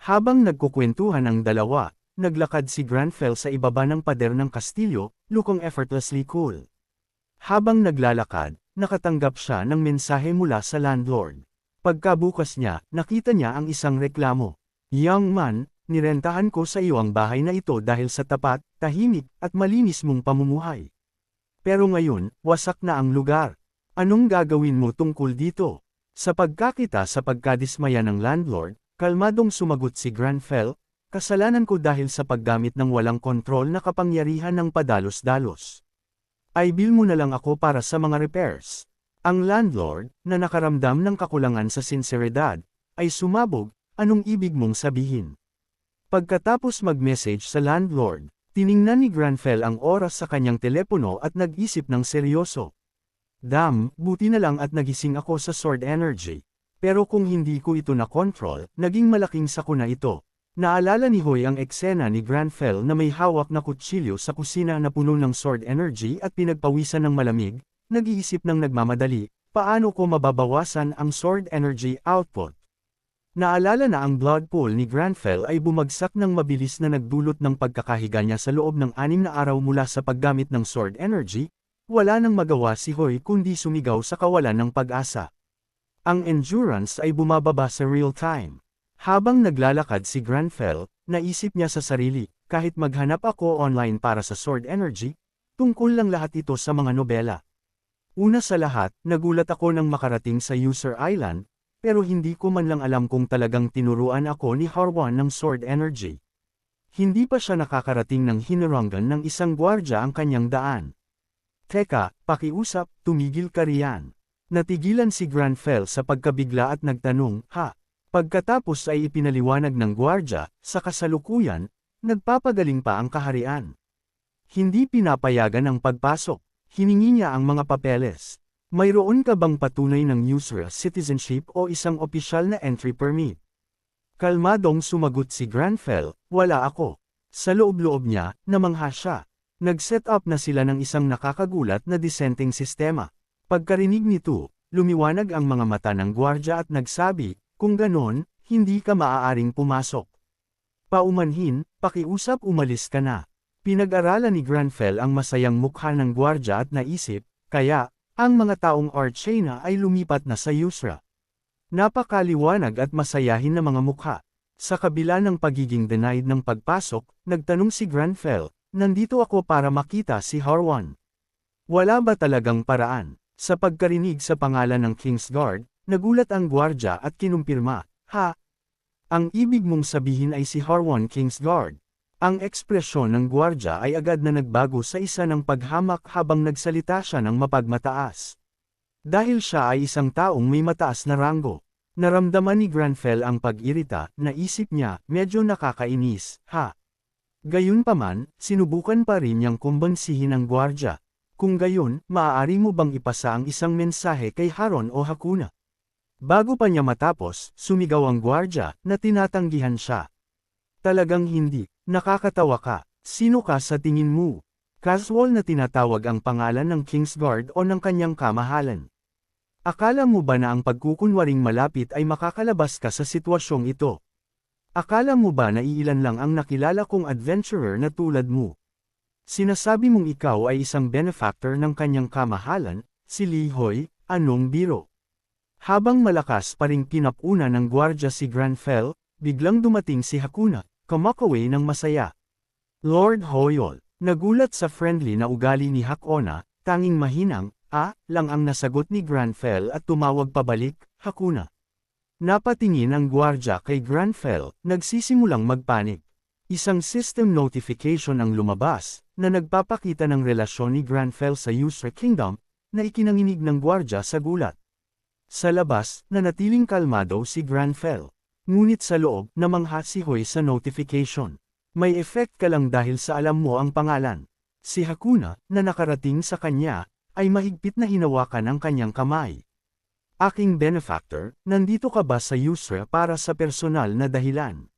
Habang nagkukwentuhan ang dalawa, naglakad si Granfell sa ibaba ng pader ng kastilyo, looking effortlessly cool. Habang naglalakad, nakatanggap siya ng mensahe mula sa landlord. Pagkabukas niya, nakita niya ang isang reklamo. Young man, nirentahan ko sa iyo ang bahay na ito dahil sa tapat, tahimik, at malinis mong pamumuhay. Pero ngayon, wasak na ang lugar. Anong gagawin mo tungkol dito? Sa pagkakita sa pagkadismaya ng landlord, kalmadong sumagot si Granfell, kasalanan ko dahil sa paggamit ng walang kontrol na kapangyarihan ng padalos-dalos. I-bill mo na lang ako para sa mga repairs. Ang landlord, na nakaramdam ng kakulangan sa sinseridad, ay sumabog, anong ibig mong sabihin? Pagkatapos mag-message sa landlord, tiningnan ni Granfell ang oras sa kanyang telepono at nag-isip ng seryoso. Damn, buti na lang at nagising ako sa sword energy. Pero kung hindi ko ito na-control, naging malaking sakuna ito. Naalala ni Hoy ang eksena ni Granfell na may hawak na kutsilyo sa kusina na puno ng sword energy at pinagpawisan ng malamig, nag-iisip ng nagmamadali, paano ko mababawasan ang sword energy output. Naalala na ang blood pool ni Granfell ay bumagsak ng mabilis na nagdulot ng pagkakahiga niya sa loob ng 6 na araw mula sa paggamit ng sword energy, wala nang magawa si Hoy kundi sumigaw sa kawalan ng pag-asa. Ang endurance ay bumababa sa real time. Habang naglalakad si Granfell, naisip niya sa sarili, kahit maghanap ako online para sa sword energy, tungkol lang lahat ito sa mga nobela. Una sa lahat, nagulat ako nang makarating sa User Island, pero hindi ko man lang alam kung talagang tinuruan ako ni Harwan ng sword energy. Hindi pa siya nakakarating ng hinarangan ng isang gwardya ang kanyang daan. Teka, pakiusap, tumigil ka riyan. Natigilan si Granfell sa pagkabigla at nagtanong, ha? Pagkatapos ay ipinaliwanag ng gwardya, sa kasalukuyan, nagpapagaling pa ang kaharian. Hindi pinapayagan ang pagpasok. Hiningi niya ang mga papeles. Mayroon ka bang patunay ng user citizenship o isang opisyal na entry permit? Kalmadong sumagot si Granfell, wala ako. Sa loob-loob niya, namangha siya. Nag-set up na sila ng isang nakakagulat na dissenting sistema. Pagkarinig nito, lumiwanag ang mga mata ng gwardya at nagsabi, kung ganon, hindi ka maaaring pumasok. Paumanhin, pakiusap umalis ka na. Pinag-aralan ni Granfell ang masayang mukha ng gwardya at naisip, kaya, ang mga taong Archena ay lumipat na sa Yusra. Napakaliwanag at masayahin na mga mukha. Sa kabila ng pagiging denied ng pagpasok, nagtanong si Granfell, nandito ako para makita si Harwan. Wala ba talagang paraan? Sa pagkarinig sa pangalan ng Kingsguard, nagulat ang gwardya at kinumpirma, ha? Ang ibig mong sabihin ay si Harwan Kingsguard. Ang ekspresyon ng gwardya ay agad na nagbago sa isa ng paghamak habang nagsalita siya ng mapagmataas. Dahil siya ay isang taong may mataas na ranggo. Naramdaman ni Granfell ang pag-irita, naisip niya, medyo nakakainis, ha? Gayunpaman, sinubukan pa rin niyang kumbansihin ang gwardya. Kung gayon, maaari mo bang ipasa ang isang mensahe kay Haron o Hakuna? Bago pa niya matapos, sumigaw ang gwardya, na tinatanggihan siya. Talagang hindi, nakakatawa ka, sino ka sa tingin mo? Casual na tinatawag ang pangalan ng Kingsguard o ng kanyang kamahalan. Akala mo ba na ang pagkukunwaring malapit ay makakalabas ka sa sitwasyong ito? Akala mo ba na iilan lang ang nakilala kong adventurer na tulad mo? Sinasabi mong ikaw ay isang benefactor ng kanyang kamahalan, si Li Hoy, anong biro? Habang malakas pa ring pinapuna ng gwardya si Granfell, biglang dumating si Hakuna, kumakaway ng masaya. Lord Hoyol, nagulat sa friendly na ugali ni Hakona, tanging mahinang, lang ang nasagot ni Granfell at tumawag pabalik, Hakuna. Napatingin ang gwardya kay Granfell, nagsisimulang magpanik. Isang system notification ang lumabas, na nagpapakita ng relasyon ni Granfell sa Yusra Kingdom, na ikinanginig ng gwardya sa gulat. Sa labas, nanatiling kalmado si Granfell. Ngunit sa loob, namangha si Hoy sa notification. May effect ka lang dahil sa alam mo ang pangalan. Si Hakuna, na nakarating sa kanya, ay mahigpit na hinawakan ang kanyang kamay. Aking benefactor, nandito ka ba sa Yusra para sa personal na dahilan?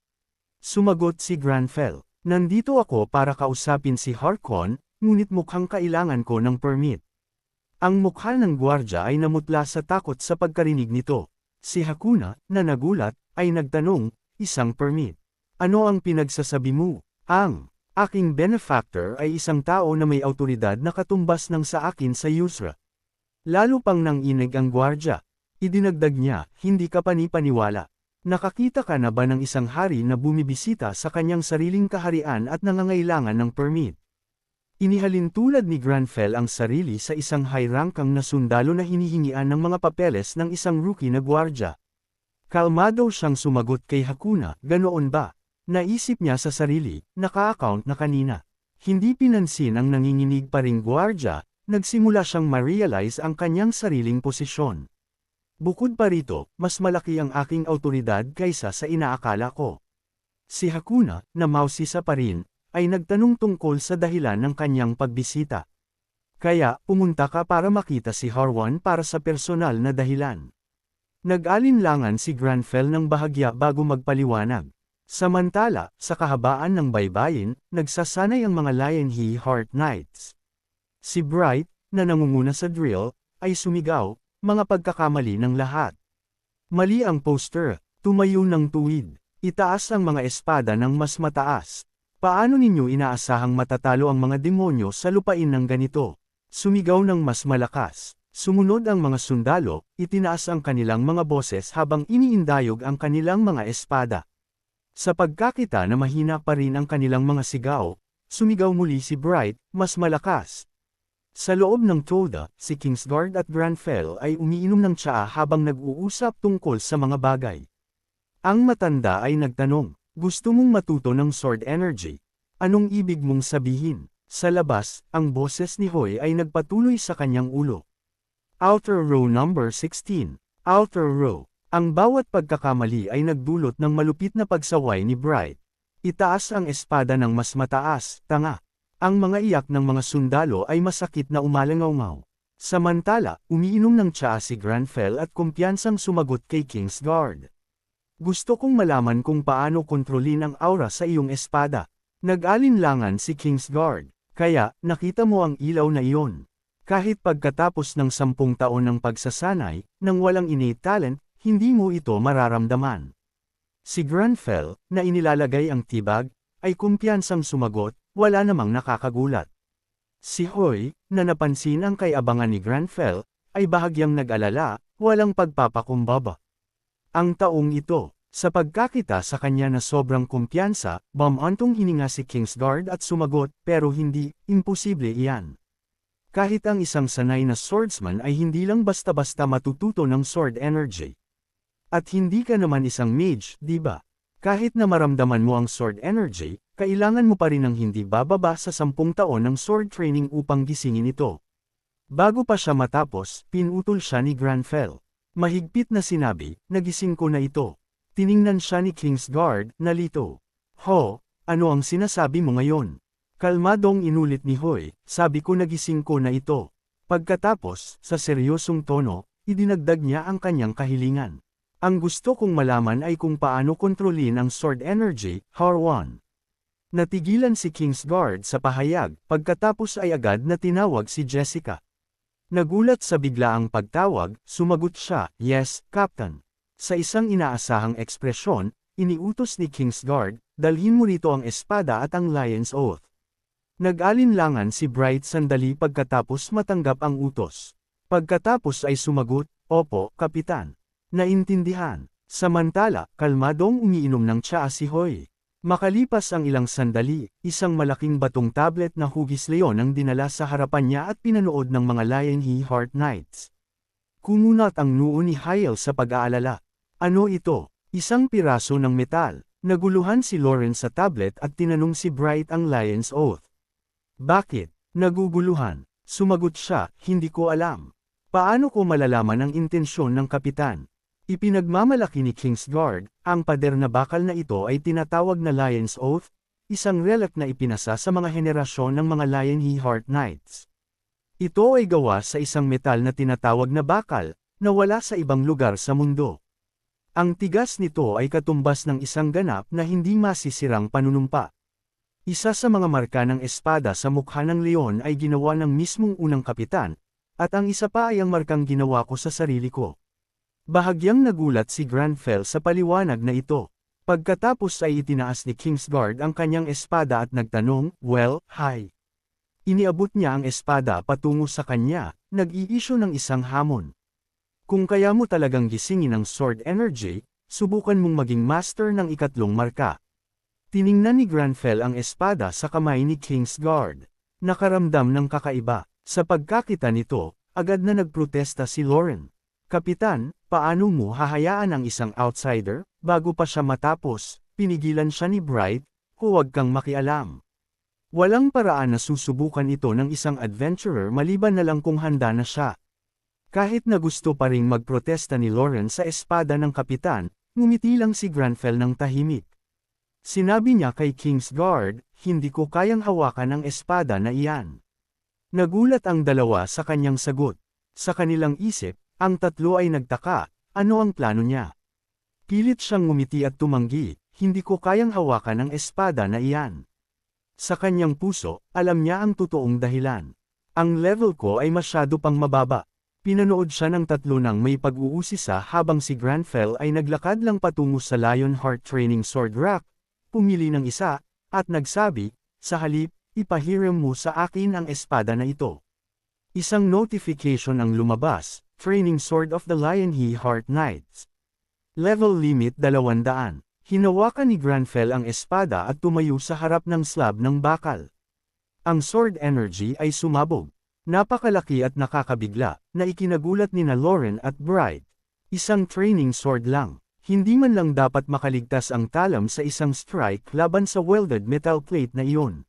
Sumagot si Granfell, nandito ako para kausapin si Harkon, ngunit mukhang kailangan ko ng permit. Ang mukha ng gwardya ay namutla sa takot sa pagkarinig nito. Si Hakuna, na nagulat, ay nagtanong, isang permit. Ano ang pinagsasabi mo? Ang aking benefactor ay isang tao na may awtoridad na katumbas ng sa akin sa Yusra. Lalo pang nanginig ang gwardya. Idinagdag niya, hindi ka panipaniwala. Nakakita ka na ba ng isang hari na bumibisita sa kanyang sariling kaharian at nangangailangan ng permit? Inihalin tulad ni Granfell ang sarili sa isang high-rankang na sundalo na hinihingian ng mga papeles ng isang rookie na gwardya. Kalmado siyang sumagot kay Hakuna, ganoon ba? Naisip niya sa sarili, naka-account na kanina. Hindi pinansin ang nanginginig pa ring gwardya, nagsimula siyang ma-realize ang kanyang sariling posisyon. Bukod pa rito, mas malaki ang aking awtoridad kaysa sa inaakala ko. Si Hakuna, na mausisa pa rin, ay nagtanong tungkol sa dahilan ng kanyang pagbisita. Kaya, pumunta ka para makita si Harwan para sa personal na dahilan. Nag-alinlangan si Granfell ng bahagya bago magpaliwanag. Samantala, sa kahabaan ng baybayin, nagsasanay ang mga Lionheart Heart Knights. Si Bright, na nangunguna sa drill, ay sumigaw, mga pagkakamali ng lahat. Mali ang poster, tumayo ng tuwid, itaas ang mga espada ng mas mataas. Paano ninyo inaasahang matatalo ang mga demonyo sa lupain ng ganito? Sumigaw ng mas malakas. Sumunod ang mga sundalo, itinaas ang kanilang mga boses habang iniindayog ang kanilang mga espada. Sa pagkakita na mahina pa rin ang kanilang mga sigaw, sumigaw muli si Bright, mas malakas. Sa loob ng Toda, si Kingsguard at Granfell ay umiinom ng tsaa habang nag-uusap tungkol sa mga bagay. Ang matanda ay nagtanong, gusto mong matuto ng sword energy? Anong ibig mong sabihin? Sa labas, ang boses ni Hoy ay nagpatuloy sa kanyang ulo. Outer row number 16. Outer row. Ang bawat pagkakamali ay nagdulot ng malupit na pagsaway ni Bright. Itaas ang espada ng mas mataas, tanga. Ang mga iyak ng mga sundalo ay masakit na umalangaw-ngaw. Samantala, umiinom ng tsaa si Granfell at kumpiyansang sumagot kay Kingsguard. Gusto kong malaman kung paano kontrolin ang aura sa iyong espada. Nag-alinlangan si Kingsguard, kaya, nakita mo ang ilaw na iyon. Kahit pagkatapos ng 10 taon ng pagsasanay, nang walang innate talent, hindi mo ito mararamdaman. Si Granfell, na inilalagay ang tibag, ay kumpiyansang sumagot, wala namang nakakagulat. Si Hoy, na napansin ang kay-abangan ni Granfell, ay bahagyang nag-alala, walang pagpapakumbaba. Ang taong ito, sa pagkakita sa kanya na sobrang kumpiyansa, bumantong hininga si Kingsguard at sumagot, pero hindi, imposible iyan. Kahit ang isang sanay na swordsman ay hindi lang basta-basta matututo ng sword energy. At hindi ka naman isang mage, di ba? Kahit na maramdaman mo ang sword energy, kailangan mo pa rin ng hindi bababa sa 10 taon ng sword training upang gisingin ito. Bago pa siya matapos, pinutol siya ni Granfell. Mahigpit na sinabi, nagising ko na ito. Tiningnan siya ni Kingsguard, nalito. Ho, ano ang sinasabi mo ngayon? Kalmadong inulit ni Hoy, sabi ko nagising ko na ito. Pagkatapos, sa seryosong tono, idinagdag niya ang kanyang kahilingan. Ang gusto kong malaman ay kung paano kontrolin ang sword energy, Harwan. Natigilan si Kingsguard sa pahayag, pagkatapos ay agad na tinawag si Jessica. Nagulat sa biglaang pagtawag, sumagot siya, yes, Captain. Sa isang inaasahang ekspresyon, iniutos ni Kingsguard, dalhin mo rito ang espada at ang Lion's Oath. Nag-alinlangan si Bright sandali pagkatapos matanggap ang utos. Pagkatapos ay sumagot, opo, Kapitan. Naintindihan. Samantala, kalmadong umiinom ng tsaa si Hoy. Makalipas ang ilang sandali, isang malaking batong tablet na hugis leon ang dinala sa harapan niya at pinanood ng mga Lionheart Knights. Kumunat ang noo ni Hyle sa pag-aalala. Ano ito? Isang piraso ng metal. Naguluhan si Lawrence sa tablet at tinanong si Bright ang Lion's Oath. Bakit? Naguguluhan. Sumagot siya, hindi ko alam. Paano ko malalaman ang intensyon ng kapitan? Ipinagmamalaki ni Kingsguard, ang pader na bakal na ito ay tinatawag na Lion's Oath, isang relic na ipinasa sa mga henerasyon ng mga Lionheart Knights. Ito ay gawa sa isang metal na tinatawag na bakal, na wala sa ibang lugar sa mundo. Ang tigas nito ay katumbas ng isang ganap na hindi masisirang panunumpa. Isa sa mga marka ng espada sa mukha ng leon ay ginawa ng mismong unang kapitan, at ang isa pa ay ang markang ginawa ko sa sarili ko. Bahagyang nagulat si Granfell sa paliwanag na ito. Pagkatapos ay itinaas ni Kingsguard ang kanyang espada at nagtanong, "Well, hi." Iniabot niya ang espada patungo sa kanya, nag-i-issue ng isang hamon. Kung kaya mo talagang gisingin ang sword energy, subukan mong maging master ng ikatlong marka. Tiningnan ni Granfell ang espada sa kamay ni Kingsguard. Nakaramdam ng kakaiba. Sa pagkakita nito, agad na nagprotesta si Lauren. "Kapitan, paano mo hahayaan ang isang outsider?" Bago pa siya matapos, pinigilan siya ni Bright, "Huwag kang makialam." Walang paraan na susubukan ito ng isang adventurer maliban na lang kung handa na siya. Kahit na gusto pa ring magprotesta ni Lauren sa espada ng kapitan, ngumiti lang si Granfell ng tahimik. Sinabi niya kay Kingsguard, "Hindi ko kayang hawakan ang espada na iyan." Nagulat ang dalawa sa kanyang sagot. Sa kanilang isip, ang tatlo ay nagtaka, ano ang plano niya? Pilit siyang ngumiti at tumanggi, "Hindi ko kayang hawakan ang espada na iyan." Sa kanyang puso, alam niya ang totoong dahilan. "Ang level ko ay masyado pang mababa." Pinanood siya ng tatlo nang may pag-uusisa habang si Granfell ay naglakad lang patungo sa Lionheart Training Sword Rack, pumili ng isa, at nagsabi, "Sa halip, ipahiram mo sa akin ang espada na ito." Isang notification ang lumabas, "Training Sword of the Lionheart Knights. Level limit 200. Hinawakan ni Granfell ang espada at tumayo sa harap ng slab ng bakal. Ang sword energy ay sumabog. Napakalaki at nakakabigla, na ikinagulat ni na Lauren at Bright. Isang training sword lang. Hindi man lang dapat makaligtas ang talam sa isang strike laban sa welded metal plate na iyon.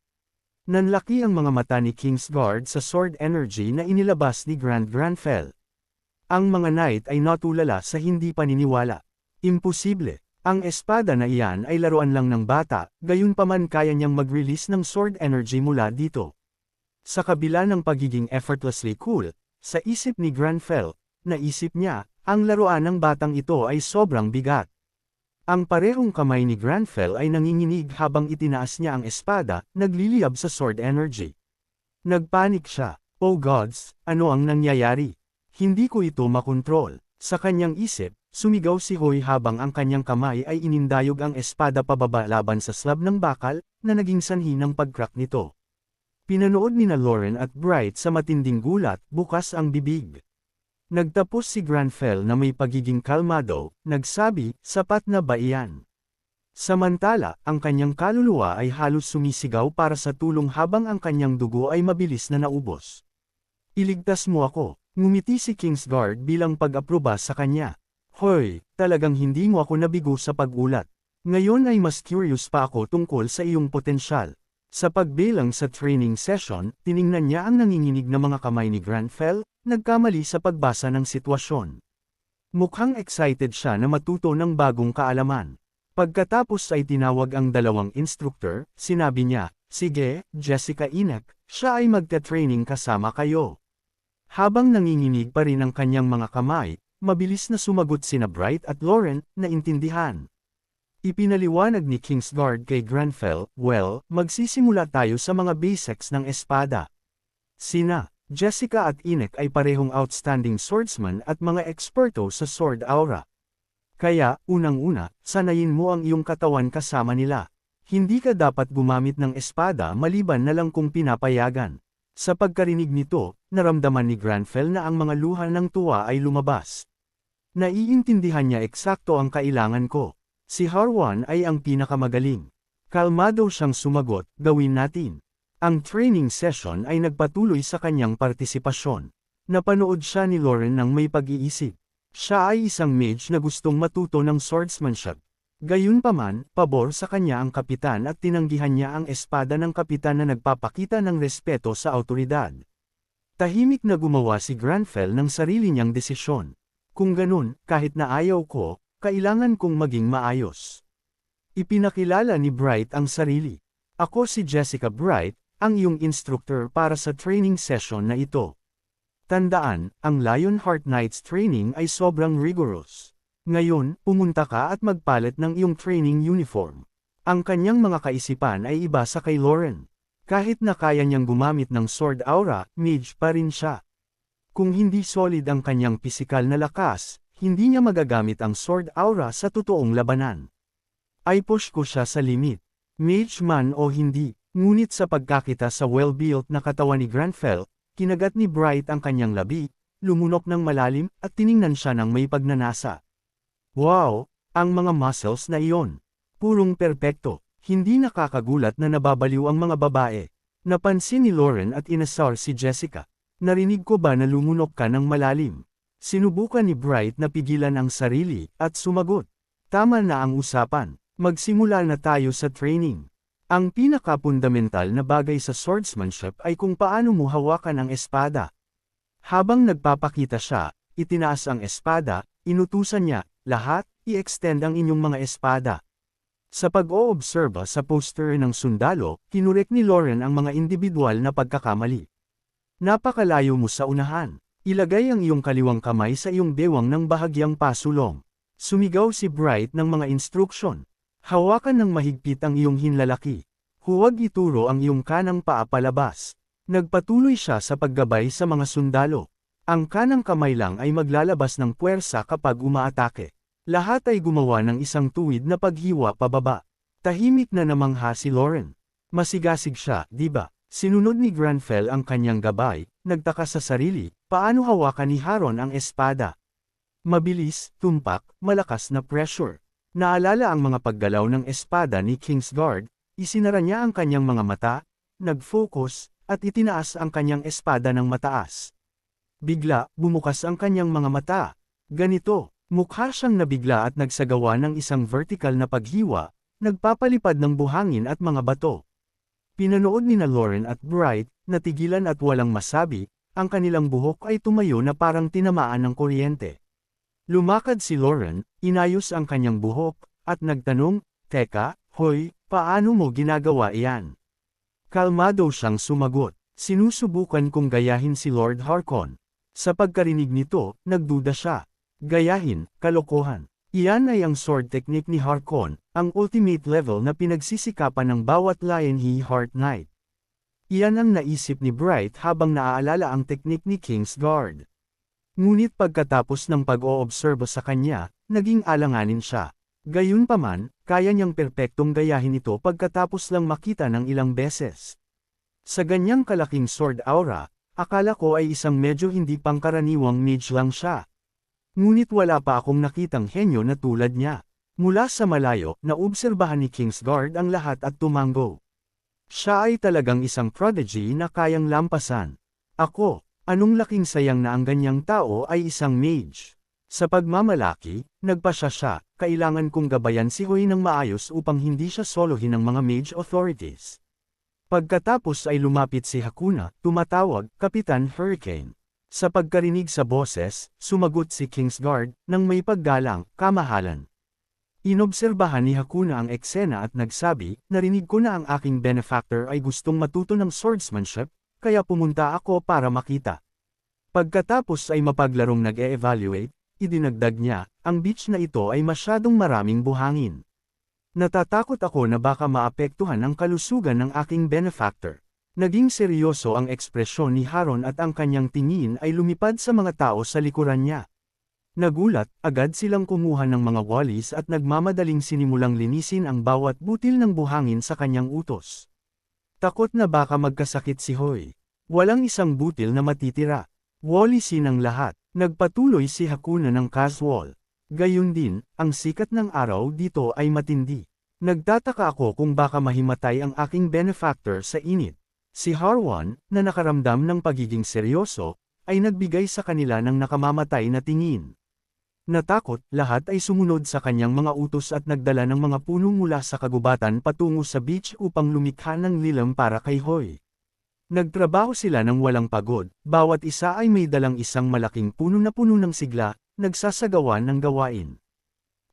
Nanlaki ang mga mata ni Kingsguard sa sword energy na inilabas ni Granfell. Ang mga knight ay natulala sa hindi paniniwala. Imposible. Ang espada na iyan ay laruan lang ng bata, gayunpaman kaya niyang mag-release ng sword energy mula dito. Sa kabila ng pagiging effortlessly cool, sa isip ni Granfell, naisip niya, ang laruan ng batang ito ay sobrang bigat. Ang parehong kamay ni Granfell ay nanginginig habang itinaas niya ang espada, nagliliyab sa sword energy. Nagpanik siya. "Oh gods, ano ang nangyayari? Hindi ko ito makontrol." Sa kanyang isip, sumigaw si Hoy habang ang kanyang kamay ay inindayog ang espada pababa laban sa slab ng bakal, na naging sanhi ng pag-crack nito. Pinanood ni na Lauren at Bright sa matinding gulat, bukas ang bibig. Nagtapos si Granfell na may pagiging kalmado, nagsabi, "Sapat na ba iyan?" Samantala, ang kanyang kaluluwa ay halos sumisigaw para sa tulong habang ang kanyang dugo ay mabilis na naubos. "Iligtas mo ako." Ngumiti si Kingsguard bilang pag-aproba sa kanya. "Hoy, talagang hindi mo ako nabigo sa pag-ulat. Ngayon ay mas curious pa ako tungkol sa iyong potensyal." Sa pagbilang sa training session, tiningnan niya ang nanginginig na mga kamay ni Granfell, nagkamali sa pagbasa ng sitwasyon. Mukhang excited siya na matuto ng bagong kaalaman. Pagkatapos ay tinawag ang dalawang instructor, sinabi niya, "Sige, Jessica Inek, siya ay magta-training kasama kayo." Habang nanginginig pa rin ang kanyang mga kamay, mabilis na sumagot sina Bright at Lauren, na intindihan. Ipinaliwanag ni Kingsguard kay Granfell, "Well, magsisimula tayo sa mga basics ng espada." Sina Jessica at Inek ay parehong outstanding swordsman at mga eksperto sa sword aura. Kaya, unang-una, sanayin mo ang iyong katawan kasama nila. Hindi ka dapat gumamit ng espada maliban na lang kung pinapayagan. Sa pagkarinig nito, naramdaman ni Granfell na ang mga luha ng tuwa ay lumabas. Naiintindihan niya eksakto ang kailangan ko. Si Harwan ay ang pinakamagaling. Kalmado siyang sumagot, "Gawin natin." Ang training session ay nagpatuloy sa kanyang partisipasyon. Napanood siya ni Lauren ng may pag-iisip. Siya ay isang mage na gustong matuto ng swordsmanship. Gayunpaman, pabor sa kanya ang kapitan at tinanggihan niya ang espada ng kapitan na nagpapakita ng respeto sa awtoridad. Tahimik na gumawa si Granfell ng sarili niyang desisyon. "Kung ganun, kahit na ayaw ko, kailangan kong maging maayos." Ipinakilala ni Bright ang sarili. "Ako si Jessica Bright, ang iyong instructor para sa training session na ito. Tandaan, ang Lionheart Knights training ay sobrang rigorous. Ngayon, pumunta ka at magpalit ng iyong training uniform." Ang kanyang mga kaisipan ay iba sa kay Lauren. Kahit na kaya niyang gumamit ng sword aura, mage pa rin siya. Kung hindi solid ang kanyang pisikal na lakas, hindi niya magagamit ang sword aura sa totoong labanan. ay push ko siya sa limit. Mage man o hindi, ngunit sa pagkakita sa well-built na katawan ni Granfell, kinagat ni Bright ang kanyang labi, lumunok ng malalim at tiningnan siya ng may pagnanasa. Wow, ang mga muscles na iyon. Purong perpekto, hindi nakakagulat na nababaliw ang mga babae. Napansin ni Lauren at inasar si Jessica. Narinig ko ba na lumunok ka ng malalim? Sinubukan ni Bright na pigilan ang sarili at sumagot. Tama na ang usapan. Magsimula na tayo sa training. Ang pinaka-fundamental na bagay sa swordsmanship ay kung paano mo hawakan ang espada. Habang nagpapakita siya, itinaas ang espada, inutusan niya, lahat, i-extend ang inyong mga espada. Sa pag-oobserba sa poster ng sundalo, kinurek ni Lauren ang mga individual na pagkakamali. Napakalayo mo sa unahan. Ilagay ang iyong kaliwang kamay sa iyong bewang ng bahagyang pasulong. Sumigaw si Bright ng mga instruksyon. Hawakan ng mahigpit ang iyong hinlalaki. Huwag ituro ang iyong kanang paa palabas. Nagpatuloy siya sa paggabay sa mga sundalo. Ang kanang kamay lang ay maglalabas ng puwersa kapag umaatake. Lahat ay gumawa ng isang tuwid na paghiwa pababa. Tahimik na namangha si Lauren. Masigasig siya, di ba? Sinunod ni Granfell ang kanyang gabay, nagtaka sa sarili, paano hawakan ni Haron ang espada? Mabilis, tumpak, malakas na pressure. Naalala ang mga paggalaw ng espada ni Kingsguard, isinara niya ang kanyang mga mata, nag-focus, at itinaas ang kanyang espada ng mataas. Bigla, bumukas ang kanyang mga mata. Ganito, mukha siyang nabigla at nagsagawa ng isang vertical na paghiwa, nagpapalipad ng buhangin at mga bato. Pinanood ni na Lauren at Bright, natigilan at walang masabi, ang kanilang buhok ay tumayo na parang tinamaan ng kuryente. Lumakad si Lauren, inayos ang kanyang buhok, at nagtanong, "Teka, hoy, paano mo ginagawa iyan?" Kalmado siyang sumagot, "Sinusubukan kong gayahin si Lord Harkon." Sa pagkarinig nito, nagduda siya. Gayahin, kalokohan. Iyan ay ang sword technique ni Harkon, ang ultimate level na pinagsisikapan ng bawat Lionheart Knight. Iyan ang naisip ni Bright habang naaalala ang teknik ni Kingsguard. Ngunit pagkatapos ng pag-oobserba sa kanya, naging alanganin siya. Gayunpaman, kaya niyang perpektong gayahin ito pagkatapos lang makita ng ilang beses. Sa ganyang kalaking sword aura, akala ko ay isang medyo hindi pangkaraniwang mage lang siya. Ngunit wala pa akong nakitang henyo na tulad niya. Mula sa malayo, naobserbahan ni Kingsguard ang lahat at tumango. Siya ay talagang isang prodigy na kayang lampasan. Ako, anong laking sayang na ang ganyang tao ay isang mage. Sa pagmamalaki, nagpasya siya, kailangan kong gabayan si Hoy ng maayos upang hindi siya solohin ng mga mage authorities. Pagkatapos ay lumapit si Hakuna, tumatawag, Kapitan Hurricane. Sa pagkarinig sa boses, sumagot si Kingsguard, nang may paggalang, kamahalan. Inobserbahan ni Hakuna ang eksena at nagsabi, narinig ko na ang aking benefactor ay gustong matuto ng swordsmanship, kaya pumunta ako para makita. Pagkatapos ay mapaglarong nag-e-evaluate, idinagdag niya, ang beach na ito ay masyadong maraming buhangin. Natatakot ako na baka maapektuhan ang kalusugan ng aking benefactor. Naging seryoso ang ekspresyon ni Haron at ang kanyang tingin ay lumipad sa mga tao sa likuran niya. Nagulat, agad silang kumuha ng mga wallis at nagmamadaling sinimulang linisin ang bawat butil ng buhangin sa kanyang utos. Takot na baka magkasakit si Hoy. Walang isang butil na matitira. Wallisin ang lahat. Nagpatuloy si Hakuna ng casual. Gayun din, ang sikat ng araw dito ay matindi. Nagtataka ako kung baka mahimatay ang aking benefactor sa init. Si Harwan, na nakaramdam ng pagiging seryoso, ay nagbigay sa kanila ng nakamamatay na tingin. Natakot, lahat ay sumunod sa kanyang mga utos at nagdala ng mga puno mula sa kagubatan patungo sa beach upang lumikha ng lilam para kay Hoy. Nagtrabaho sila ng walang pagod, bawat isa ay may dalang isang malaking puno ng sigla, nagsasagawa ng gawain.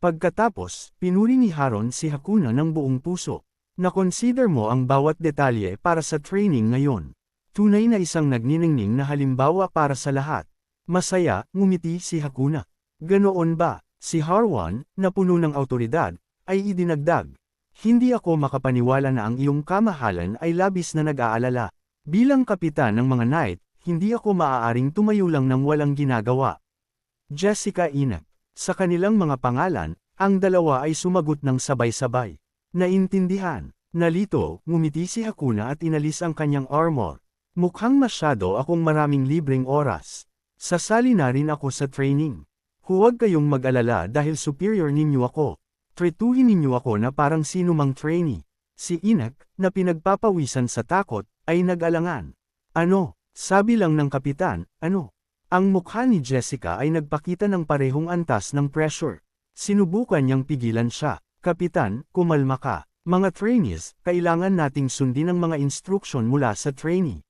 Pagkatapos, pinuri ni Haron si Hakuna ng buong puso. Na-consider mo ang bawat detalye para sa training ngayon. Tunay na isang nagniningning na halimbawa para sa lahat. Masaya, ngumiti si Hakuna. Ganoon ba? Si Harwan, na puno ng awtoridad, ay idinagdag. Hindi ako makapaniwala na ang iyong kamahalan ay labis na nag-aalala. Bilang kapitan ng mga knight, hindi ako maaaring tumayo lang ng walang ginagawa. Jessica Inap. Sa kanilang mga pangalan, Ang dalawa ay sumagot ng sabay-sabay. Naintindihan. Nalito, ngumiti si Hakuna at inalis ang kanyang armor. Mukhang masyado akong maraming libreng oras. Sasali na rin ako sa training. Huwag kayong mag-alala dahil superior ninyo ako. Tretuhin ninyo ako na parang sinumang trainee. Si Inek, na pinagpapawisan sa takot, ay nag-alangan. Ano? Sabi lang ng kapitan, ano? Ang mukha ni Jessica ay nagpakita ng parehong antas ng pressure. Sinubukan niyang pigilan siya. Kapitan, kumalma ka. Mga trainees, kailangan nating sundin ang mga instruction mula sa trainee.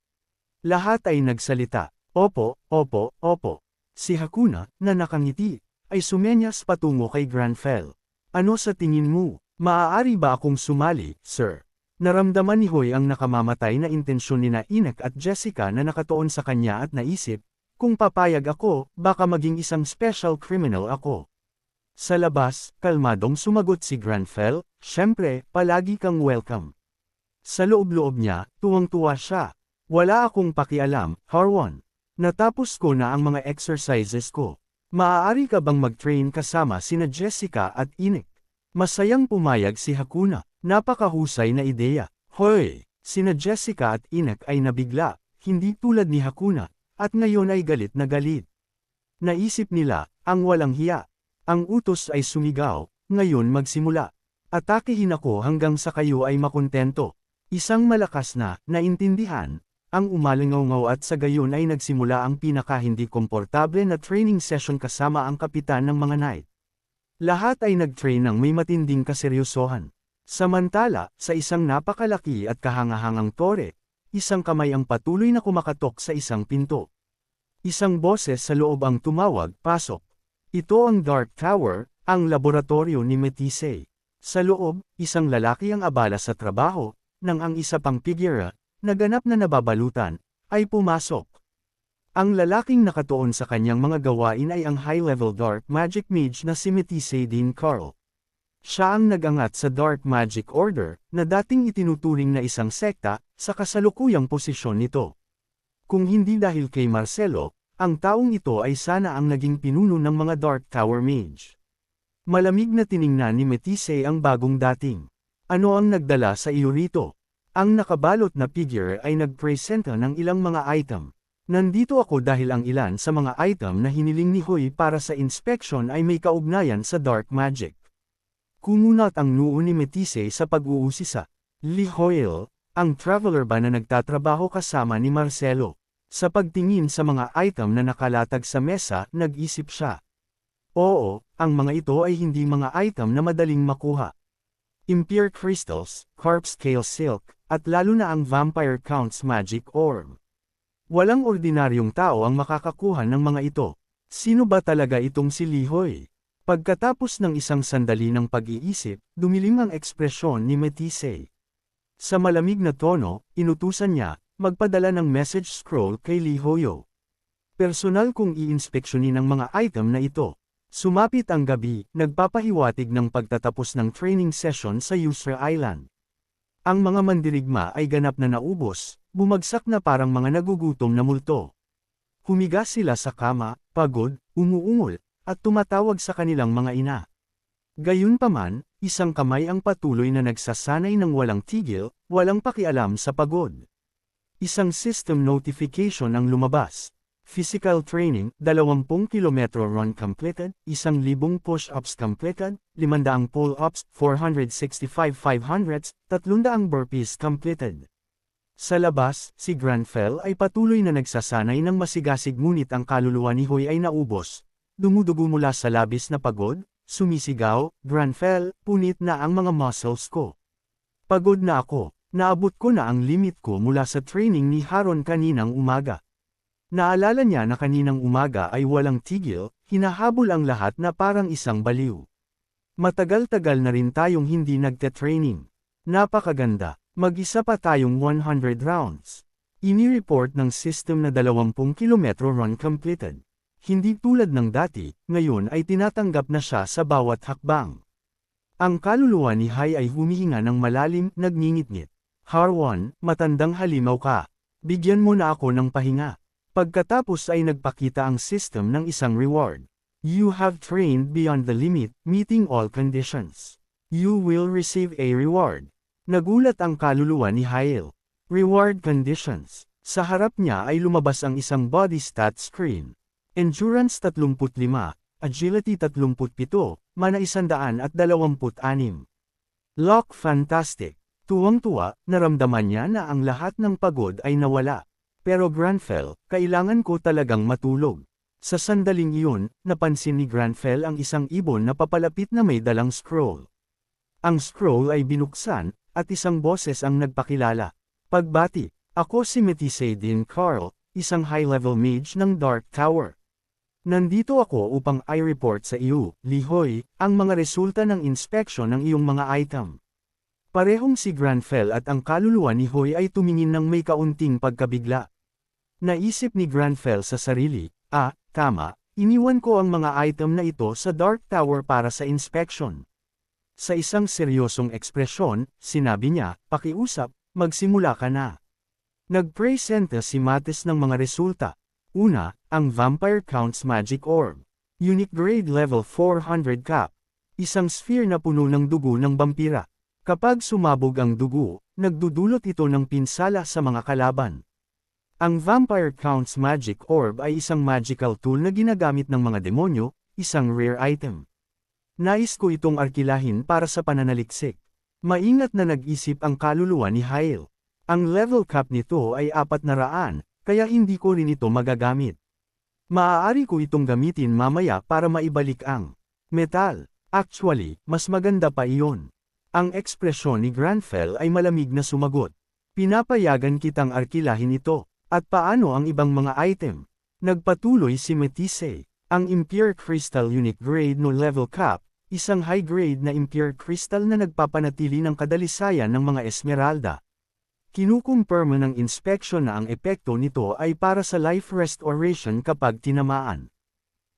Lahat ay nagsalita. Opo, opo, opo. Si Hakuna, na nakangiti, ay sumenyas patungo kay Granfell. Ano sa tingin mo? Maaari ba akong sumali, sir? Naramdaman ni Hoy ang nakamamatay na intensyon ni Inek at Jessica na nakatuon sa kanya at naisip, kung papayag ako, baka maging isang special criminal ako. Sa labas, kalmadong sumagot si Granfell, syempre, palagi kang welcome. Sa loob-loob niya, tuwang-tuwa siya. Wala akong pakialam, Harwan. Natapos ko na ang mga exercises ko. Maaari ka bang mag-train kasama sina Jessica at Inek? Masayang pumayag si Hakuna. Napakahusay na ideya. Hoy! Sina Jessica at Inek ay nabigla, hindi tulad ni Hakuna, at ngayon ay galit na galit. Naisip nila, ang walang hiya. Ang utos ay sumigaw, ngayon magsimula. Atakehin ako hanggang sa kayo ay makontento. Isang malakas na, naintindihan, ang umalingaw at sa gayon ay nagsimula ang pinaka-hindi komportable na training session kasama ang kapitan ng mga knight. Lahat ay nag-train ng may matinding kaseryosohan. Samantala, sa isang napakalaki at kahangahangang tore, isang kamay ang patuloy na kumakatok sa isang pinto. Isang boses sa loob ang tumawag, pasok. Ito ang Dark Tower, ang laboratorio ni Metisay. Sa loob, isang lalaki ang abala sa trabaho, nang ang isa pang figura, na ganap na nababalutan, ay pumasok. Ang lalaking nakatuon sa kanyang mga gawain ay ang high-level Dark Magic Mage na si Metisay Dean Carl. Siya ang nag-angat sa Dark Magic Order, na dating itinuturing na isang sekta, sa kasalukuyang posisyon nito. Kung hindi dahil kay Marcelo, ang taong ito ay sana ang naging pinuno ng mga Dark Tower Mage. Malamig na tiningnan ni Metisay ang bagong dating. Ano ang nagdala sa iyo rito? Ang nakabalot na figure ay nagpresenta ng ilang mga item. Nandito ako dahil ang ilan sa mga item na hiniling ni Hoy para sa inspection ay may kaugnayan sa dark magic. Kumunat ang noo ni Metisay sa pag-uusisa. Li Hoyle, ang traveler ba na nagtatrabaho kasama ni Marcelo? Sa pagtingin sa mga item na nakalatag sa mesa, nag-isip siya. Oo, ang mga ito ay hindi mga item na madaling makuha. Impure crystals, carp scale silk, at lalo na ang Vampire Count's magic orb. Walang ordinaryong tao ang makakakuha ng mga ito. Sino ba talaga itong si Lihoy? Pagkatapos ng isang sandali ng pag-iisip, dumilim ang ekspresyon ni Metisay. Sa malamig na tono, inutusan niya, magpadala ng message scroll kay Lihoyo. Personal kong iinspeksyonin ang mga item na ito. Sumapit ang gabi, nagpapahiwatig ng pagtatapos ng training session sa Yusra Island. Ang mga mandirigma ay ganap na naubos, bumagsak na parang mga nagugutom na multo. Humiga sila sa kama, pagod, umuungol, at tumatawag sa kanilang mga ina. Gayunpaman, isang kamay ang patuloy na nagsasanay ng walang tigil, walang pakialam sa pagod. Isang system notification ang lumabas. Physical training, 20 km run completed, 1,000 push-ups completed, 500 pull-ups, 465 500s, 300 burpees completed. Sa labas, si Granfell ay patuloy na nagsasanay ng masigasig ngunit ang kaluluwa ni Hoy ay naubos. Dumudugo mula sa labis na pagod, sumisigaw, Granfell, punit na ang mga muscles ko. Pagod na ako. Naabot ko na ang limit ko mula sa training ni Haron kaninang umaga. Naalala niya na kaninang umaga ay walang tigil, hinahabol ang lahat na parang isang baliw. Matagal-tagal na rin tayong hindi nagte-training. Napakaganda, mag-isa pa tayong 100 rounds. Ini-report ng system na 20 km run completed. Hindi tulad ng dati, ngayon ay tinatanggap na siya sa bawat hakbang. Ang kaluluwa ni Hai ay humihinga ng malalim, nagngingit-ngit. Harwan, matandang halimaw ka. Bigyan mo na ako ng pahinga. Pagkatapos ay nagpakita ang system ng isang reward. You have trained beyond the limit, meeting all conditions. You will receive a reward. Nagulat ang kaluluwa ni Hyle. Reward conditions. Sa harap niya ay lumabas ang isang body stat screen. Endurance 35, Agility 37, Mana 126. Lock fantastic. Tuwang-tuwa, naramdaman niya na ang lahat ng pagod ay nawala. Pero Granfell, kailangan ko talagang matulog. Sa sandaling iyon, napansin ni Granfell ang isang ibon na papalapit na may dalang scroll. Ang scroll ay binuksan, at isang boses ang nagpakilala. Pagbati, ako si Metisay Din Carl, isang high-level mage ng Dark Tower. Nandito ako upang i-report sa iyo, Lihoy, ang mga resulta ng inspection ng iyong mga item. Parehong si Granfell at ang kaluluwa ni Hoy ay tumingin ng may kaunting pagkabigla. Naisip ni Granfell sa sarili, tama, iniwan ko ang mga item na ito sa Dark Tower para sa inspection. Sa isang seryosong ekspresyon, sinabi niya, pakiusap, magsimula ka na. Nag-presenta si Mates ng mga resulta. Una, ang Vampire Counts Magic Orb. Unique Grade Level 400 Cap. Isang sphere na puno ng dugo ng vampira. Kapag sumabog ang dugo, nagdudulot ito ng pinsala sa mga kalaban. Ang Vampire Counts Magic Orb ay isang magical tool na ginagamit ng mga demonyo, isang rare item. Nais ko itong arkilahin para sa pananaliksik. Maingat na nag-isip ang kaluluwa ni Hyle. Ang level cap nito ay 400, kaya hindi ko rin ito magagamit. Maaari ko itong gamitin mamaya para maibalik ang metal. Actually, mas maganda pa iyon. Ang ekspresyon ni Granfell ay malamig na sumagot. Pinapayagan kitang arkilahin ito. At paano ang ibang mga item? Nagpatuloy si Metisay. Ang Impure Crystal Unique Grade no Level Cap, isang high-grade na Impure Crystal na nagpapanatili ng kadalisayan ng mga Esmeralda. Kinukumpirma ng inspection na ang epekto nito ay para sa life restoration kapag tinamaan.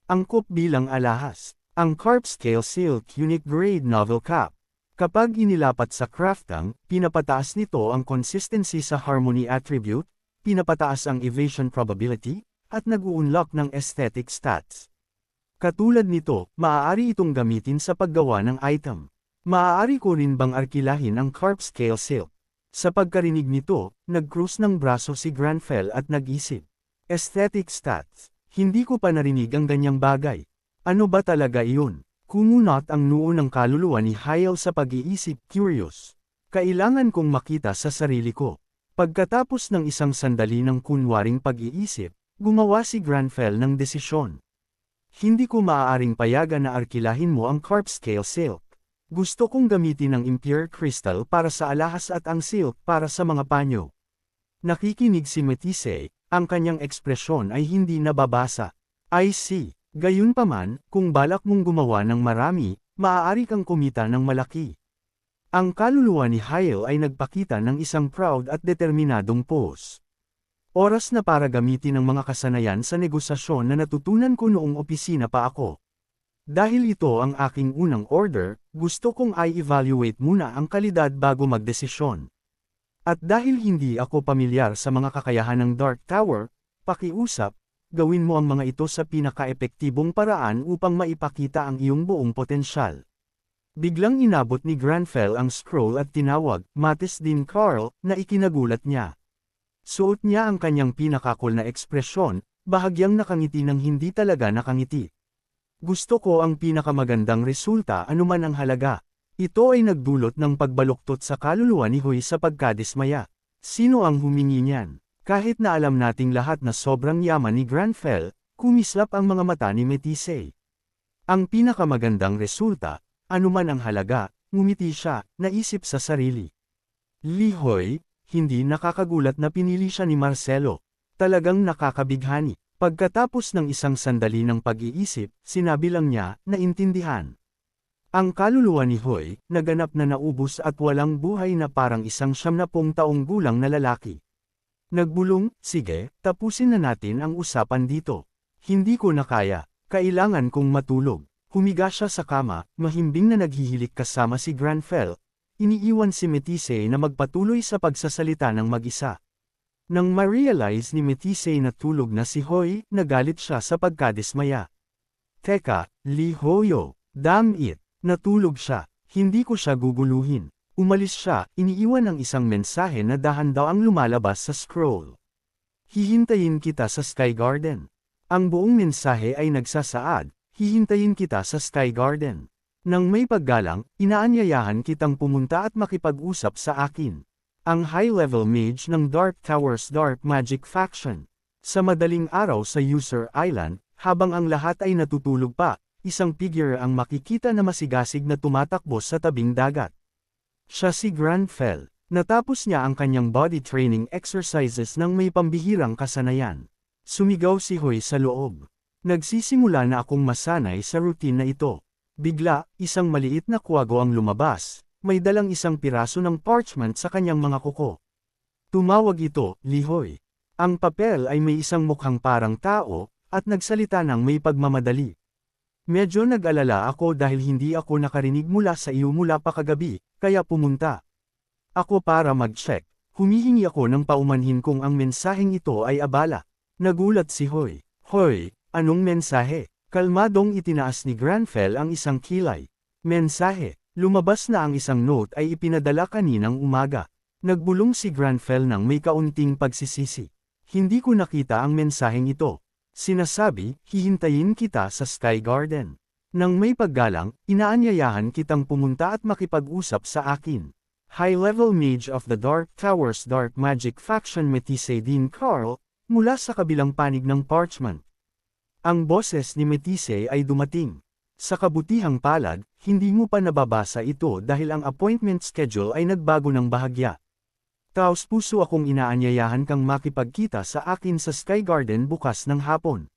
Angkop bilang alahas. Ang Carp Scale Silk Unique Grade Novel Cap. Kapag inilapat sa craftang, pinapataas nito ang consistency sa harmony attribute, pinapataas ang evasion probability, at nag-u-unlock ng aesthetic stats. Katulad nito, maaari itong gamitin sa paggawa ng item. Maaari ko rin bang arkilahin ang Carp Scale Silk? Sa pagkarinig nito, nag-cruise ng braso si Granfell at nag-isip. Aesthetic stats. Hindi ko pa narinig ang ganyang bagay. Ano ba talaga iyon? Kumunot ang noo ng kaluluwa ni Hyle sa pag-iisip, curious. Kailangan kong makita sa sarili ko. Pagkatapos ng isang sandali ng kunwaring pag-iisip, gumawa si Granfell ng desisyon. Hindi ko maaaring payagan na arkilahin mo ang Carp Scale Silk. Gusto kong gamitin ang Impure Crystal para sa alahas at ang silk para sa mga panyo. Nakikinig si Metisay, ang kanyang ekspresyon ay hindi nababasa. I see. Gayunpaman, kung balak mong gumawa ng marami, maaari kang kumita ng malaki. Ang kaluluwa ni Hyle ay nagpakita ng isang proud at determinadong pose. Oras na para gamitin ang mga kasanayan sa negosasyon na natutunan ko noong opisina pa ako. Dahil ito ang aking unang order, gusto kong i-evaluate muna ang kalidad bago magdesisyon. At dahil hindi ako pamilyar sa mga kakayahan ng Dark Tower, pakiusap, gawin mo ang mga ito sa pinaka-epektibong paraan upang maipakita ang iyong buong potensyal. Biglang inabot ni Granfell ang scroll at tinawag, Mates Din Carl, na ikinagulat niya. Suot niya ang kanyang pinakakul na ekspresyon, bahagyang nakangiti ng hindi talaga nakangiti. Gusto ko ang pinakamagandang resulta anuman ang halaga. Ito ay nagdulot ng pagbaluktot sa kaluluwa ni Hoy sa pagkadismaya. Sino ang humingi niyan? Kahit na alam nating lahat na sobrang yaman ni Granfell, kumislap ang mga mata ni Metisay. Ang pinakamagandang resulta, anuman ang halaga, ngumiti siya, naisip sa sarili. Lihoy, hindi nakakagulat na pinili siya ni Marcelo. Talagang nakakabighani. Pagkatapos ng isang sandali ng pag-iisip, sinabi lang niya, naintindihan. Ang kaluluwa ni Hoy, naganap na naubos at walang buhay na parang isang 70 taong gulang na lalaki. Nagbulong, sige, tapusin na natin ang usapan dito. Hindi ko na kaya, kailangan kong matulog. Humiga siya sa kama, mahimbing na naghihilik kasama si Granfell. Iniiwan si Metisay na magpatuloy sa pagsasalita ng mag-isa. Nang ma-realize ni Metisay na tulog na si Hoy, nagalit siya sa pagkadismaya. Teka, Lee Hoyo, damn it, natulog siya, hindi ko siya guguluhin. Umalis siya, iniiwan ang isang mensahe na dahan daw ang lumalabas sa scroll. Hihintayin kita sa Sky Garden. Ang buong mensahe ay nagsasaad, hihintayin kita sa Sky Garden. Nang may paggalang, inaanyayahan kitang pumunta at makipag-usap sa akin. Ang high-level mage ng Dark Towers Dark Magic Faction. Sa madaling araw sa User Island, habang ang lahat ay natutulog pa, isang figure ang makikita na masigasig na tumatakbo sa tabing dagat. Siya si Granfell. Natapos niya ang kanyang body training exercises ng may pambihirang kasanayan. Sumigaw si Hoy sa loob. Nagsisimula na akong masanay sa routine na ito. Bigla, isang maliit na kwago ang lumabas, may dalang isang piraso ng parchment sa kanyang mga kuko. Tumawag ito, Lihoy. Ang papel ay may isang mukhang parang tao, at nagsalita ng may pagmamadali. Medyo nag-alala ako dahil hindi ako nakarinig mula sa iyo mula pa kagabi, kaya pumunta ako para mag-check. Humihingi ako ng paumanhin kung ang mensaheng ito ay abala. Nagulat si Hoy. Hoy, anong mensahe? Kalmadong itinaas ni Granfell ang isang kilay. Mensahe. Lumabas na ang isang note ay ipinadala kaninang umaga. Nagbulong si Granfell ng may kaunting pagsisisi. Hindi ko nakita ang mensaheng ito. Sinasabi, hihintayin kita sa Sky Garden. Nang may paggalang, inaanyayahan kitang pumunta at makipag-usap sa akin. High-level mage of the Dark Towers Dark Magic Faction Metise Dean Carl, mula sa kabilang panig ng parchment. Ang boses ni Metise ay dumating. Sa kabutihang palad, hindi mo pa nababasa ito dahil ang appointment schedule ay nagbago ng bahagya. Taos puso akong inaanyayahan kang makipagkita sa akin sa Sky Garden bukas ng hapon.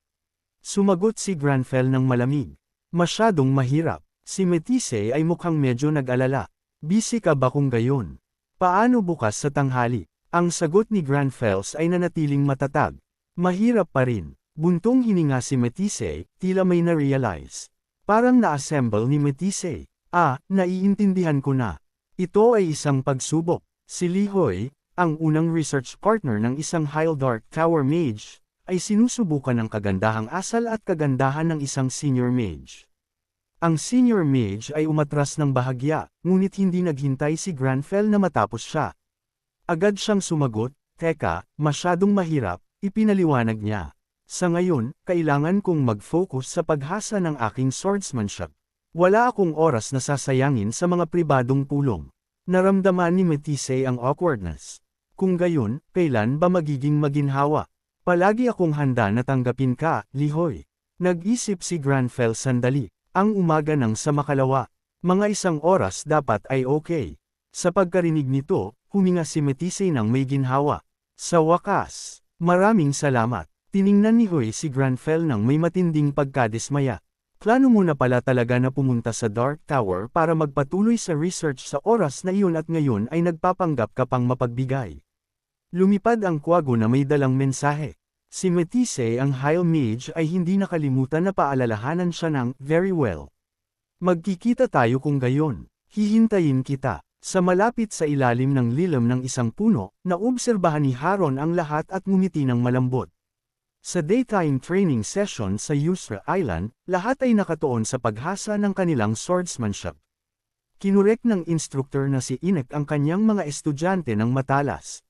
Sumagot si Granfell ng malamig. Masyadong mahirap. Si Metise ay mukhang medyo nag-alala. Busy ka ba kung gayon? Paano bukas sa tanghali? Ang sagot ni Granfells ay nanatiling matatag. Mahirap pa rin. Buntong hininga si Metise, tila may na-realize. Parang na-assemble ni Metise. Naiintindihan ko na. Ito ay isang pagsubok. Si Lihoy, ang unang research partner ng isang High Dark Tower Mage, ay sinusubukan ang kagandahang asal at kagandahan ng isang senior mage. Ang senior mage ay umatras ng bahagya, ngunit hindi naghintay si Granfell na matapos siya. Agad siyang sumagot, teka, masyadong mahirap, ipinaliwanag niya. Sa ngayon, kailangan kong mag-focus sa paghasa ng aking swordsmanship. Wala akong oras na sasayangin sa mga pribadong pulong. Naramdaman ni Metise ang awkwardness. Kung gayon, kailan ba magiging maginhawa? Palagi akong handa na tanggapin ka, Lihoy. Nag-isip si Granfell sandali. Ang umaga ng sa makalawa. Mga isang oras dapat ay okay. Sa pagkarinig nito, huminga si Metise ng may ginhawa. Sa wakas, maraming salamat. Tiningnan ni Hoy si Granfell ng may matinding pagkadismaya. Plano mo na pala talaga na pumunta sa Dark Tower para magpatuloy sa research sa oras na iyon at ngayon ay nagpapanggap ka pang mapagbigay. Lumipad ang kwago na may dalang mensahe. Si Metise ang High Mage ay hindi nakalimutan na paalalahanan siya ng, very well. Magkikita tayo kung gayon. Hihintayin kita. Sa malapit sa ilalim ng lilim ng isang puno, naobserbahan ni Haron ang lahat at ngumiti ng malambot. Sa daytime training session sa Yusra Island, lahat ay nakatuon sa paghasa ng kanilang swordsmanship. Kinurek ng instructor na si Inek ang kanyang mga estudyante ng matalas.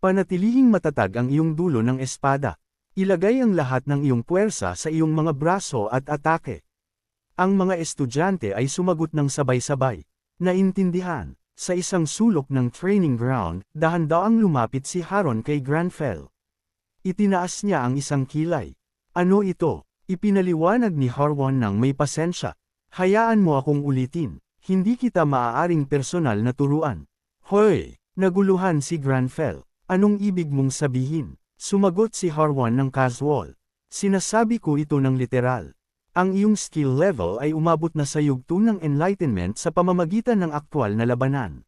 Panatilihing matatag ang iyong dulo ng espada. Ilagay ang lahat ng iyong puwersa sa iyong mga braso at atake. Ang mga estudyante ay sumagot ng sabay-sabay. Naintindihan. Sa isang sulok ng training ground, dahan-daang lumapit si Haron kay Granfell. Itinaas niya ang isang kilay. Ano ito? Ipinaliwanag ni Harwon ng may pasensya. Hayaan mo akong ulitin. Hindi kita maaaring personal na turuan. Hoy! Naguluhan si Granfell. Anong ibig mong sabihin? Sumagot si Harwan ng casual. Sinasabi ko ito ng literal. Ang iyong skill level ay umabot na sa yugto ng enlightenment sa pamamagitan ng aktwal na labanan.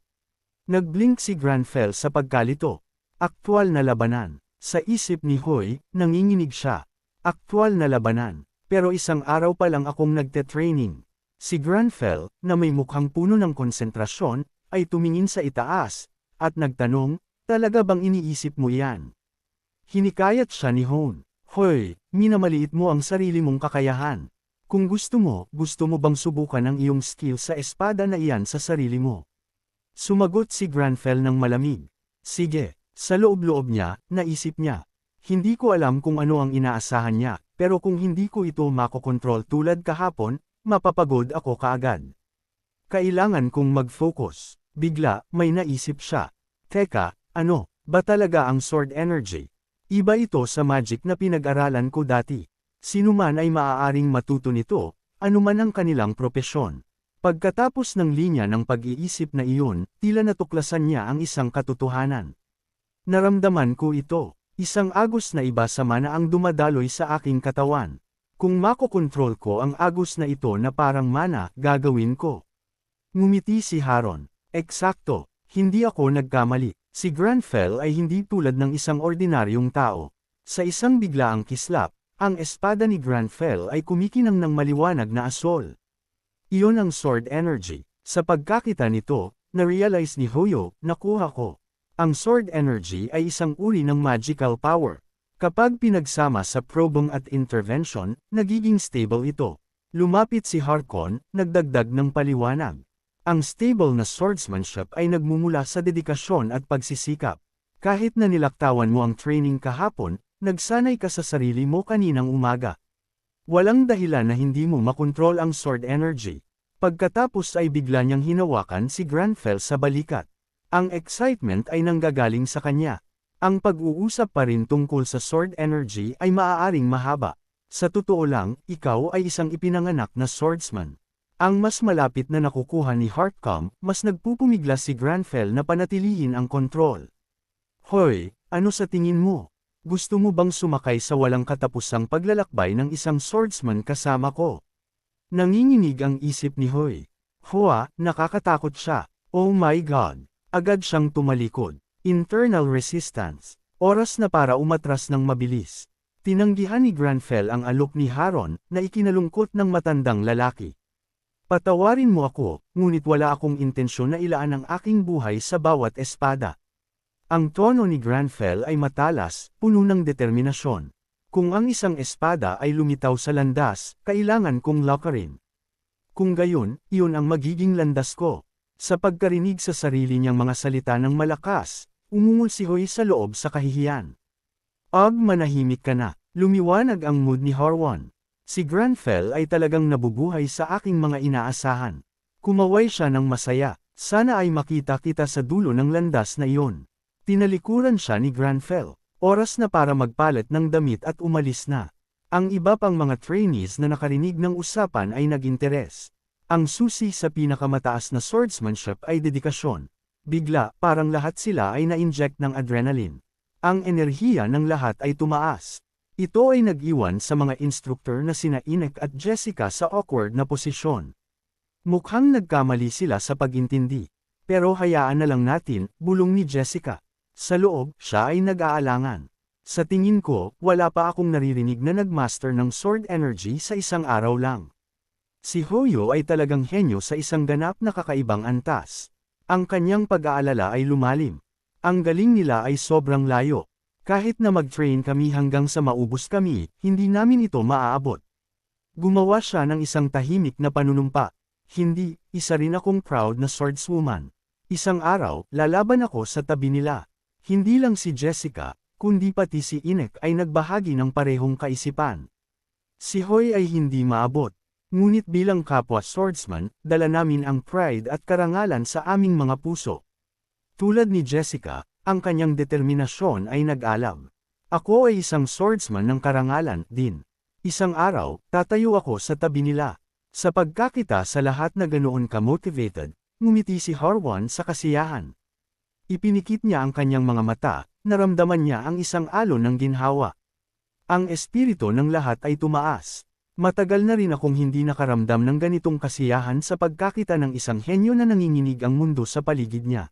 Nagblink si Granfell sa pagkalito. Aktwal na labanan. Sa isip ni Hoy, nanginginig siya. Aktwal na labanan. Pero isang araw pa lang akong nagte-training. Si Granfell, na may mukhang puno ng konsentrasyon, ay tumingin sa itaas, at nagtanong, talaga bang iniisip mo yan? Hinikayat siya ni Hone. Hoy, minamaliit mo ang sarili mong kakayahan. Kung gusto mo bang subukan ang iyong skill sa espada na iyan sa sarili mo? Sumagot si Granfell ng malamig. Sige, sa loob-loob niya, naisip niya. Hindi ko alam kung ano ang inaasahan niya, pero kung hindi ko ito makokontrol tulad kahapon, mapapagod ako kaagad. Kailangan kong mag-focus. Bigla, may naisip siya. Teka, ano, ba talaga ang sword energy? Iba ito sa magic na pinag-aralan ko dati. Sino man ay maaaring matuto nito, anuman ang kanilang propesyon. Pagkatapos ng linya ng pag-iisip na iyon, tila natuklasan niya ang isang katotohanan. Naramdaman ko ito, isang agos na iba sa mana ang dumadaloy sa aking katawan. Kung makokontrol ko ang agos na ito na parang mana, gagawin ko. Ngumiti si Haron. Eksakto, hindi ako nagkamali. Si Granfell ay hindi tulad ng isang ordinaryong tao. Sa isang biglaang kislap, ang espada ni Granfell ay kumikinang ng maliwanag na asol. Iyon ang sword energy. Sa pagkakita nito, na-realize ni Hoyo, nakuha ko. Ang sword energy ay isang uri ng magical power. Kapag pinagsama sa probing at intervention, nagiging stable ito. Lumapit si Harkon, nagdagdag ng paliwanag. Ang stable na swordsmanship ay nagmumula sa dedikasyon at pagsisikap. Kahit na nilaktawan mo ang training kahapon, nagsanay ka sa sarili mo kaninang umaga. Walang dahilan na hindi mo makontrol ang sword energy. Pagkatapos ay bigla niyang hinawakan si Granfell sa balikat. Ang excitement ay nanggagaling sa kanya. Ang pag-uusap pa rin tungkol sa sword energy ay maaaring mahaba. Sa totoo lang, ikaw ay isang ipinanganak na swordsman. Ang mas malapit na nakukuha ni Hartcom, mas nagpupumigla si Granfell na panatilihin ang kontrol. Hoy, ano sa tingin mo? Gusto mo bang sumakay sa walang katapusang paglalakbay ng isang swordsman kasama ko? Nanginginig ang isip ni Hoy. Hoa, nakakatakot siya. Oh my God! Agad siyang tumalikod. Internal resistance. Oras na para umatras ng mabilis. Tinanggihan ni Granfell ang alok ni Haron, na ikinalungkot ng matandang lalaki. Patawarin mo ako, ngunit wala akong intensyon na ilaan ang aking buhay sa bawat espada. Ang tono ni Granfell ay matalas, puno ng determinasyon. Kung ang isang espada ay lumitaw sa landas, kailangan kong lakarin. Kung gayon, iyon ang magiging landas ko. Sa pagkarinig sa sarili niyang mga salita ng malakas, umungol si Hoy sa loob sa kahihiyan. Manahimik ka na, lumiwanag ang mood ni Harwon. Si Granfell ay talagang nabubuhay sa aking mga inaasahan. Kumaway siya ng masaya, sana ay makita kita sa dulo ng landas na iyon. Tinalikuran siya ni Granfell. Oras na para magpalit ng damit at umalis na. Ang iba pang mga trainees na nakarinig ng usapan ay nag-interes. Ang susi sa pinakamataas na swordsmanship ay dedikasyon. Bigla, parang lahat sila ay na-inject ng adrenaline. Ang enerhiya ng lahat ay tumaas. Ito ay nag-iwan sa mga instructor na sina Inek at Jessica sa awkward na posisyon. Mukhang nagkamali sila sa pag-intindi. Pero hayaan na lang natin, bulong ni Jessica. Sa loob, siya ay nag-aalangan. Sa tingin ko, wala pa akong naririnig na nagmaster ng sword energy sa isang araw lang. Si Hoyo ay talagang henyo sa isang ganap na kakaibang antas. Ang kanyang pag-aalala ay lumalim. Ang galing nila ay sobrang layo. Kahit na mag-train kami hanggang sa maubos kami, hindi namin ito maaabot. Gumawa siya ng isang tahimik na panunumpa. Hindi, isa rin akong proud na swordswoman. Isang araw, lalaban ako sa tabi nila. Hindi lang si Jessica, kundi pati si Inek ay nagbahagi ng parehong kaisipan. Si Hoy ay hindi maabot. Ngunit bilang kapwa swordsman, dala namin ang pride at karangalan sa aming mga puso. Tulad ni Jessica, ang kanyang determinasyon ay nag-alab. Ako ay isang swordsman ng karangalan din. Isang araw, tatayo ako sa tabi nila. Sa pagkakita sa lahat na ganoon ka-motivated, ngumiti si Harwon sa kasiyahan. Ipinikit niya ang kanyang mga mata, naramdaman niya ang isang alon ng ginhawa. Ang espiritu ng lahat ay tumaas. Matagal na rin akong hindi nakaramdam ng ganitong kasiyahan sa pagkakita ng isang henyo na nanginginig ang mundo sa paligid niya.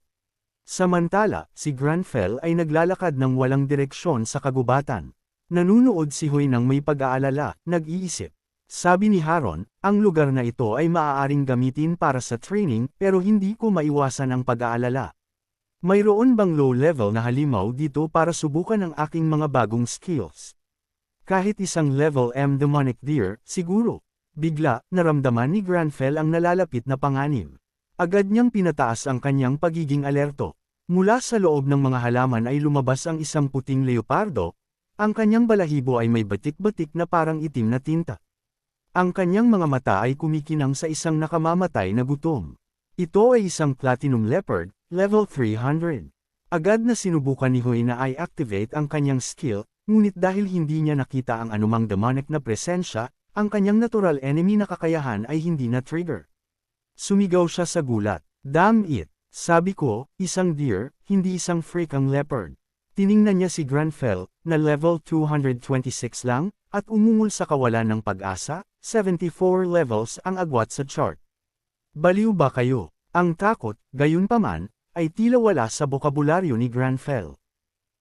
Samantala, si Granfell ay naglalakad ng walang direksyon sa kagubatan. Nanunood si Hoy ng may pag-aalala, nag-iisip. Sabi ni Haron, ang lugar na ito ay maaaring gamitin para sa training pero hindi ko maiwasan ang pag-aalala. Mayroon bang low-level na halimaw dito para subukan ang aking mga bagong skills? Kahit isang level M demonic deer, siguro. Bigla, naramdaman ni Granfell ang nalalapit na panganib. Agad niyang pinataas ang kanyang pagiging alerto. Mula sa loob ng mga halaman ay lumabas ang isang puting leopardo, ang kanyang balahibo ay may batik-batik na parang itim na tinta. Ang kanyang mga mata ay kumikinang sa isang nakamamatay na gutom. Ito ay isang platinum leopard, level 300. Agad na sinubukan ni Huy na i-activate ang kanyang skill, ngunit dahil hindi niya nakita ang anumang demonic na presensya, ang kanyang natural enemy na kakayahan ay hindi na-trigger. Sumigaw siya sa gulat. Damn it! Sabi ko, isang deer, hindi isang freakang leopard. Tiningnan niya si Granfell, na level 226 lang, at umungol sa kawalan ng pag-asa, 74 levels ang agwat sa chart. Baliw ba kayo? Ang takot, gayunpaman, ay tila wala sa bokabularyo ni Granfell.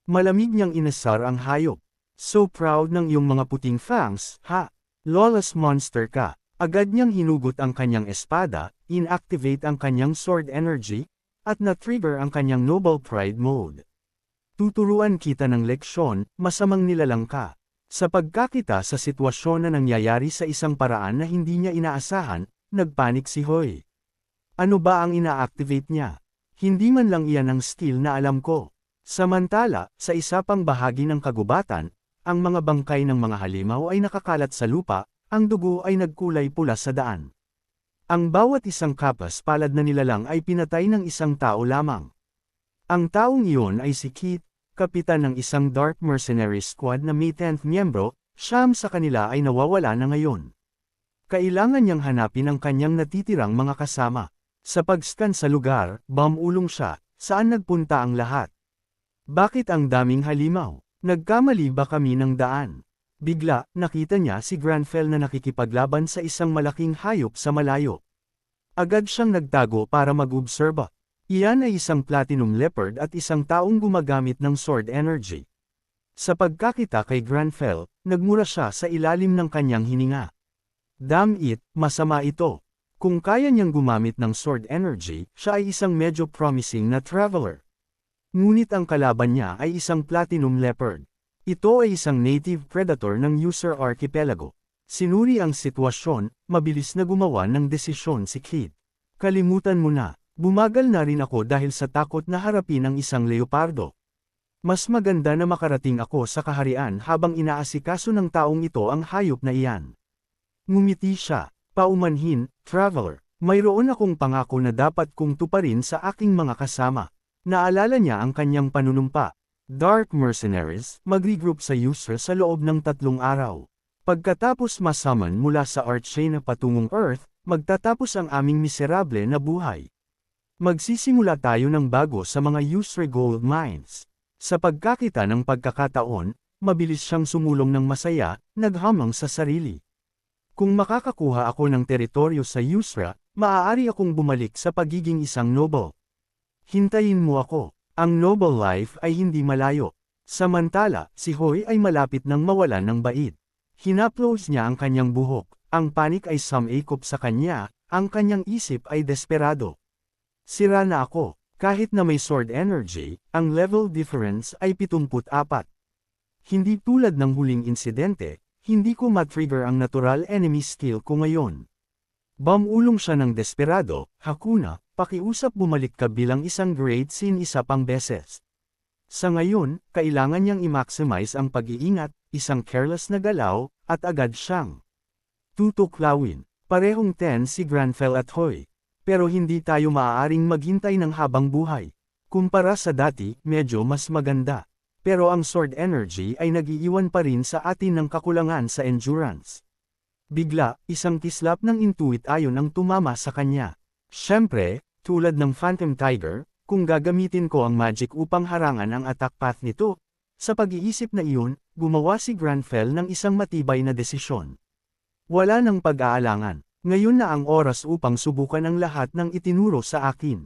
Malamig niyang inasar ang hayop. So proud ng iyong mga puting fangs, ha? Lawless monster ka. Agad niyang hinugot ang kanyang espada, inactivate ang kanyang sword energy, at na-trigger ang kanyang noble pride mode. Tuturuan kita ng leksyon, masamang nilalang ka. Sa pagkakita sa sitwasyon na nangyayari sa isang paraan na hindi niya inaasahan, nagpanik si Huy. Ano ba ang ina-activate niya? Hindi man lang iyan ang skill na alam ko. Samantala, sa isa pang bahagi ng kagubatan, ang mga bangkay ng mga halimaw ay nakakalat sa lupa, ang dugo ay nagkulay pula sa daan. Ang bawat isang kapas-palad na nilalang ay pinatay ng isang tao lamang. Ang taong iyon ay si Keith, kapitan ng isang Dark Mercenary Squad na may 10th miyembro, 9 sa kanila ay nawawala na ngayon. Kailangan niyang hanapin ang kanyang natitirang mga kasama. Sa pag-scan sa lugar, bumulong siya, saan nagpunta ang lahat? Bakit ang daming halimaw? Nagkamali ba kami ng daan? Bigla, nakita niya si Granfell na nakikipaglaban sa isang malaking hayop sa malayo. Agad siyang nagtago para mag-obserba. Iyan ay isang platinum leopard at isang taong gumagamit ng sword energy. Sa pagkakita kay Granfell, nagmura siya sa ilalim ng kanyang hininga. Damn it, masama ito. Kung kaya niyang gumamit ng sword energy, siya ay isang medyo promising na traveler. Ngunit ang kalaban niya ay isang platinum leopard. Ito ay isang native predator ng User Archipelago. Sinuri ang sitwasyon, mabilis na gumawa ng desisyon si Keith. Kalimutan mo na, bumagal na rin ako dahil sa takot na harapin ang isang leopardo. Mas maganda na makarating ako sa kaharian habang inaasikaso ng taong ito ang hayop na iyan. Ngumiti siya, paumanhin, traveler, mayroon akong pangako na dapat kong tuparin sa aking mga kasama. Naalala niya ang kanyang panunumpa. Dark Mercenaries, mag-regroup sa user sa loob ng 3 araw. Pagkatapos masummon mula sa Archena patungong Earth, magtatapos ang aming miserable na buhay. Magsisimula tayo ng bago sa mga user gold mines. Sa pagkakita ng pagkakataon, mabilis siyang sumulong ng masaya, naghamang sa sarili. Kung makakakuha ako ng teritoryo sa Yusra, maaari akong bumalik sa pagiging isang noble. Hintayin mo ako. Ang noble life ay hindi malayo. Samantala, si Huy ay malapit nang mawalan ng bait. Hinaplos niya ang kanyang buhok, ang panik ay sumakop sa kanya, ang kanyang isip ay desperado. Sira na ako, kahit na may sword energy, ang level difference ay 74. Hindi tulad ng huling insidente, hindi ko matrigger ang natural enemy skill ko ngayon. Bumulong siya ng desperado, Hakuna, pakiusap bumalik ka bilang isang great sin isa pang beses. Sa ngayon, kailangan niyang i-maximize ang pag-iingat, isang careless na galaw, at agad siyang tutuklawin. Parehong 10 si Granfell at Huy. Pero hindi tayo maaaring maghintay ng habang buhay. Kumpara sa dati, medyo mas maganda. Pero ang sword energy ay nag-iiwan pa rin sa atin ng kakulangan sa endurance. Bigla, isang kislap ng intuit ayon ang tumama sa kanya. Siyempre, tulad ng Phantom Tiger, kung gagamitin ko ang magic upang harangan ang attack path nito, sa pag-iisip na iyon, gumawa si Granfell ng isang matibay na desisyon. Wala nang pag-aalangan, ngayon na ang oras upang subukan ang lahat ng itinuro sa akin.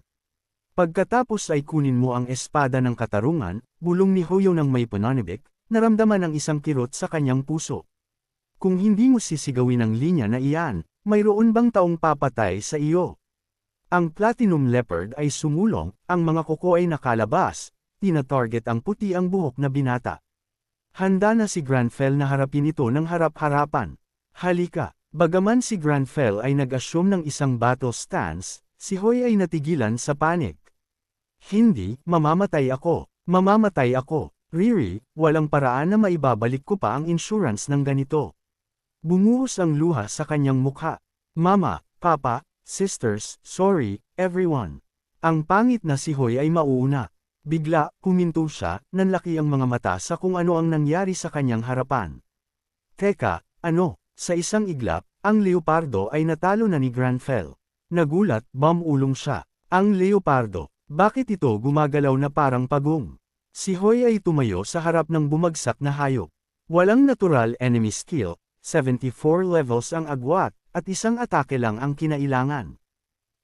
Pagkatapos ay kunin mo ang espada ng katarungan, bulong ni Hoyo ng may pananibik, naramdaman ang isang kirot sa kanyang puso. Kung hindi mo sisigawin ang linya na iyan, mayroon bang taong papatay sa iyo? Ang Platinum Leopard ay sumulong, ang mga kuko ay nakalabas, tina-target ang puti ang buhok na binata. Handa na si Granfell na harapin ito ng harap-harapan. Halika, Bagaman si Granfell ay nag-assume ng isang battle stance, si Hoy ay natigilan sa panic. Hindi, mamamatay ako. Mamamatay ako. Riri, walang paraan na maibabalik ko pa ang insurance ng ganito. Bumuhos ang luha sa kanyang mukha. Mama, Papa, sisters, sorry, everyone. Ang pangit na si Hoy ay mauuna. Bigla, huminto siya, nanlaki ang mga mata sa kung ano ang nangyari sa kanyang harapan. Teka, ano? Sa isang iglap, ang leopardo ay natalo na ni Granfell. Nagulat, bumulong siya. Ang leopardo, bakit ito gumagalaw na parang pagong? Si Hoy ay tumayo sa harap ng bumagsak na hayop. Walang natural enemy skill, 74 levels ang agwat, at isang atake lang ang kinailangan.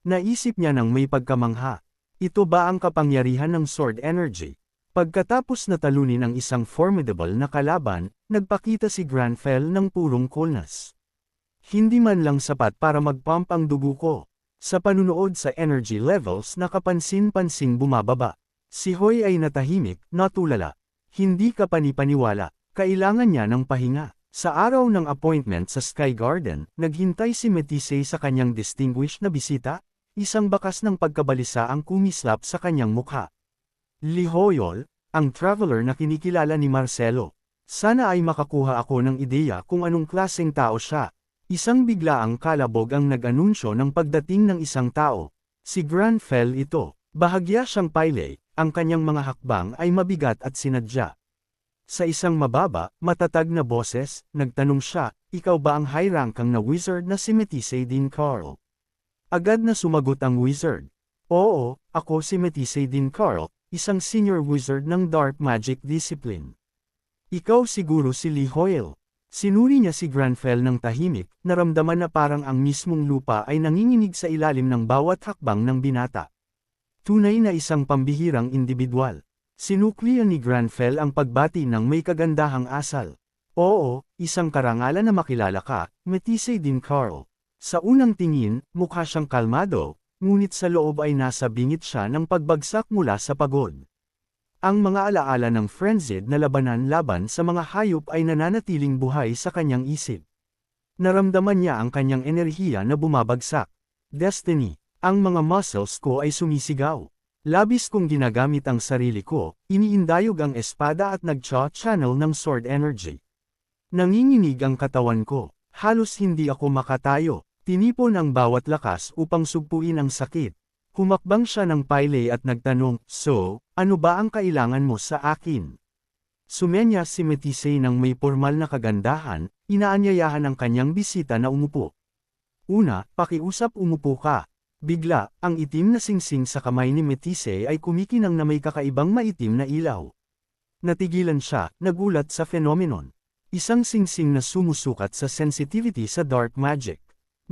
Naisip niya nang may pagkamangha. Ito ba ang kapangyarihan ng sword energy? Pagkatapos na talunin ang isang formidable na kalaban, nagpakita si Granfell ng purong coolness. Hindi man lang sapat para mag-pump ang dugo ko. Sa panunood sa energy levels na kapansin-pansing bumababa. Si Hoy ay natahimik, natulala. Hindi ka panipaniwala, kailangan niya ng pahinga. Sa araw ng appointment sa Sky Garden, naghintay si Metisay sa kanyang distinguished na bisita, isang bakas ng pagkabalisa ang kumislap sa kanyang mukha. Lihoyol, ang traveler na kinikilala ni Marcelo. Sana ay makakuha ako ng ideya kung anong klaseng tao siya. Isang biglaang kalabog ang nag-anunsyo ng pagdating ng isang tao. Si Granfell ito. Bahagya siyang pile, ang kanyang mga hakbang ay mabigat at sinadya. Sa isang mababa, matatag na boses, nagtanong siya, ikaw ba ang high-rankang na wizard na si Metisay Din Carl? Agad na sumagot ang wizard. Oo, ako si Metisay Din Carl, isang senior wizard ng dark magic discipline. Ikaw siguro si Lihoyl. Sinuri niya si Granfell ng tahimik, naramdaman na parang ang mismong lupa ay nanginginig sa ilalim ng bawat hakbang ng binata. Tunay na isang pambihirang individual. Sinuklian ni Granfell ang pagbati ng may kagandahang asal. Oo, isang karangalan na makilala ka, Metisay Din Carl. Sa unang tingin, mukha siyang kalmado, ngunit sa loob ay nasa bingit siya ng pagbagsak mula sa pagod. Ang mga alaala ng frenzied na labanan laban sa mga hayop ay nananatiling buhay sa kanyang isip. Naramdaman niya ang kanyang enerhiya na bumabagsak. Destiny. Ang mga muscles ko ay sumisigaw. Labis kong ginagamit ang sarili ko, iniindayog ang espada at nag-channel ng sword energy. Nanginginig ang katawan ko. Halos hindi ako makatayo. Tinipon ang bawat lakas upang sugpuin ang sakit. Humakbang siya ng pile at nagtanong, so, ano ba ang kailangan mo sa akin? Sumenya si Metisay ng may formal na kagandahan, inaanyayahan ang kanyang bisita na umupo. Una, pakiusap umupo ka. Bigla, ang itim na singsing sa kamay ni Metisay ay kumikinang na may kakaibang maitim na ilaw. Natigilan siya, nagulat sa phenomenon. Isang singsing na sumusukat sa sensitivity sa dark magic.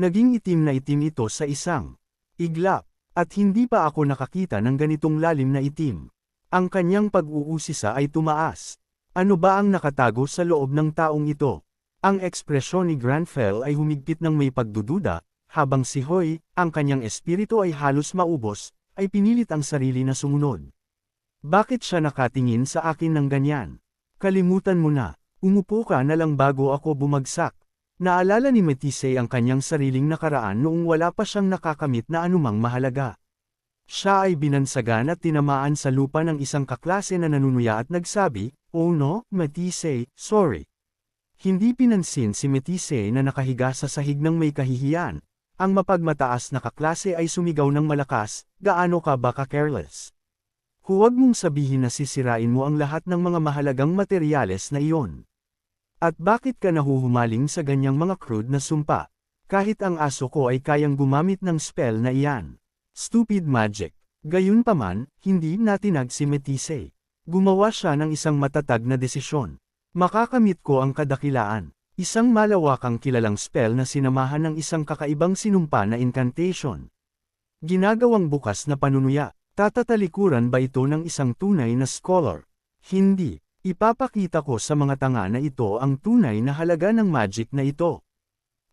Naging itim na itim ito sa isang iglap. At hindi pa ako nakakita ng ganitong lalim na itim. Ang kanyang pag-uusisa ay tumaas. Ano ba ang nakatago sa loob ng taong ito? Ang ekspresyon ni Granfell ay humigpit ng may pagdududa, habang si Hoy, ang kanyang espiritu ay halos maubos, ay pinilit ang sarili na sumunod. Bakit siya nakatingin sa akin ng ganyan? Kalimutan mo na, umupo ka na lang bago ako bumagsak. Naalala ni Metisay ang kanyang sariling nakaraan noong wala pa siyang nakakamit na anumang mahalaga. Siya ay binansagan at tinamaan sa lupa ng isang kaklase na nanunuya at nagsabi, "Oh no, Metisay, sorry." Hindi pinansin si Metisay na nakahiga sa sahig ng may kahihiyan. Ang mapagmataas na kaklase ay sumigaw ng malakas, "Gaano ka ba ka-careless? Huwag mong sabihin na sisirain mo ang lahat ng mga mahalagang materyales na iyon. At bakit ka nahuhumaling sa ganyang mga crude na sumpa? Kahit ang aso ko ay kayang gumamit ng spell na iyan. Stupid magic." Gayunpaman, hindi natinag si Metisay. Gumawa siya ng isang matatag na desisyon. Makakamit ko ang kadakilaan. Isang malawakang kilalang spell na sinamahan ng isang kakaibang sinumpa na incantation. Ginagawang bukas na panunuya. Tatatalikuran ba ito ng isang tunay na scholar? Hindi. Ipapakita ko sa mga tanga na ito ang tunay na halaga ng magic na ito.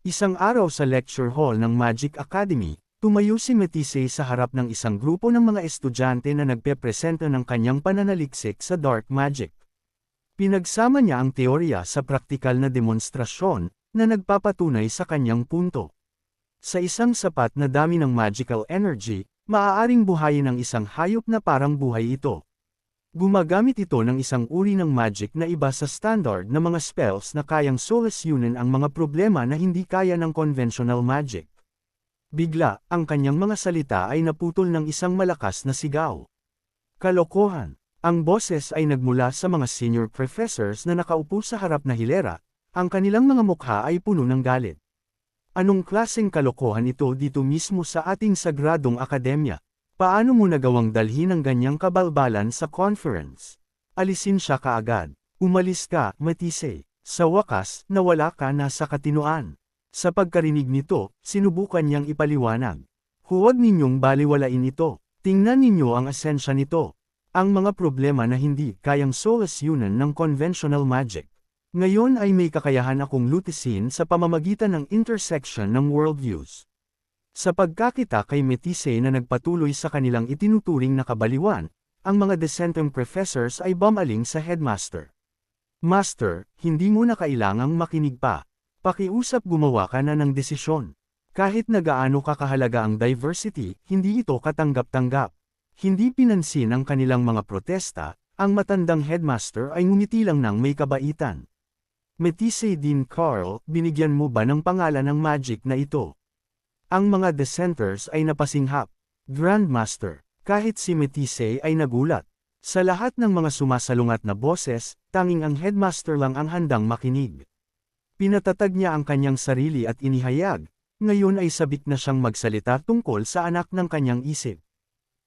Isang araw sa lecture hall ng Magic Academy, tumayo si Metisay sa harap ng isang grupo ng mga estudyante na nagpepresenta ng kanyang pananaliksik sa dark magic. Pinagsama niya ang teorya sa praktikal na demonstrasyon, na nagpapatunay sa kanyang punto. Sa isang sapat na dami ng magical energy, maaaring buhayin ng isang hayop na parang buhay ito. Gumagamit ito ng isang uri ng magic na iba sa standard na mga spells na kayang solusyonan ang mga problema na hindi kaya ng conventional magic. Bigla, ang kanyang mga salita ay naputol ng isang malakas na sigaw. Kalokohan! Ang boses ay nagmula sa mga senior professors na nakaupo sa harap na hilera, ang kanilang mga mukha ay puno ng galit. Anong klaseng kalokohan ito dito mismo sa ating sagradong akademya? Paano mo nagawang dalhin ang ganyang kabalbalan sa conference? Alisin siya kaagad. Umalis ka, Matisse. Sa wakas, nawala ka na sa katinoan. Sa pagkarinig nito, sinubukan niyang ipaliwanag. Huwag ninyong baliwalain ito. Tingnan ninyo ang esensya nito. Ang mga problema na hindi kayang solusyonan ng conventional magic. Ngayon ay may kakayahan akong lutisin sa pamamagitan ng intersection ng worldviews. Sa pagkakita kay Matisse na nagpatuloy sa kanilang itinuturing na kabaliwan, ang mga dissenting professors ay bumaling sa headmaster. Master, hindi mo na kailangang makinig pa. Pakiusap gumawa ka na ng desisyon. Kahit na gaano kakahalaga ang diversity, hindi ito katanggap-tanggap. Hindi pinansin ang kanilang mga protesta, ang matandang headmaster ay ngumiti lang ng may kabaitan. Matisse Dean Carl, binigyan mo ba ng pangalan ng magic na ito? Ang mga dissenters ay napasinghap. Grandmaster, kahit si Matisse ay nagulat. Sa lahat ng mga sumasalungat na boses, tanging ang headmaster lang ang handang makinig. Pinatatag niya ang kanyang sarili at inihayag, ngayon ay sabik na siyang magsalita tungkol sa anak ng kanyang isip.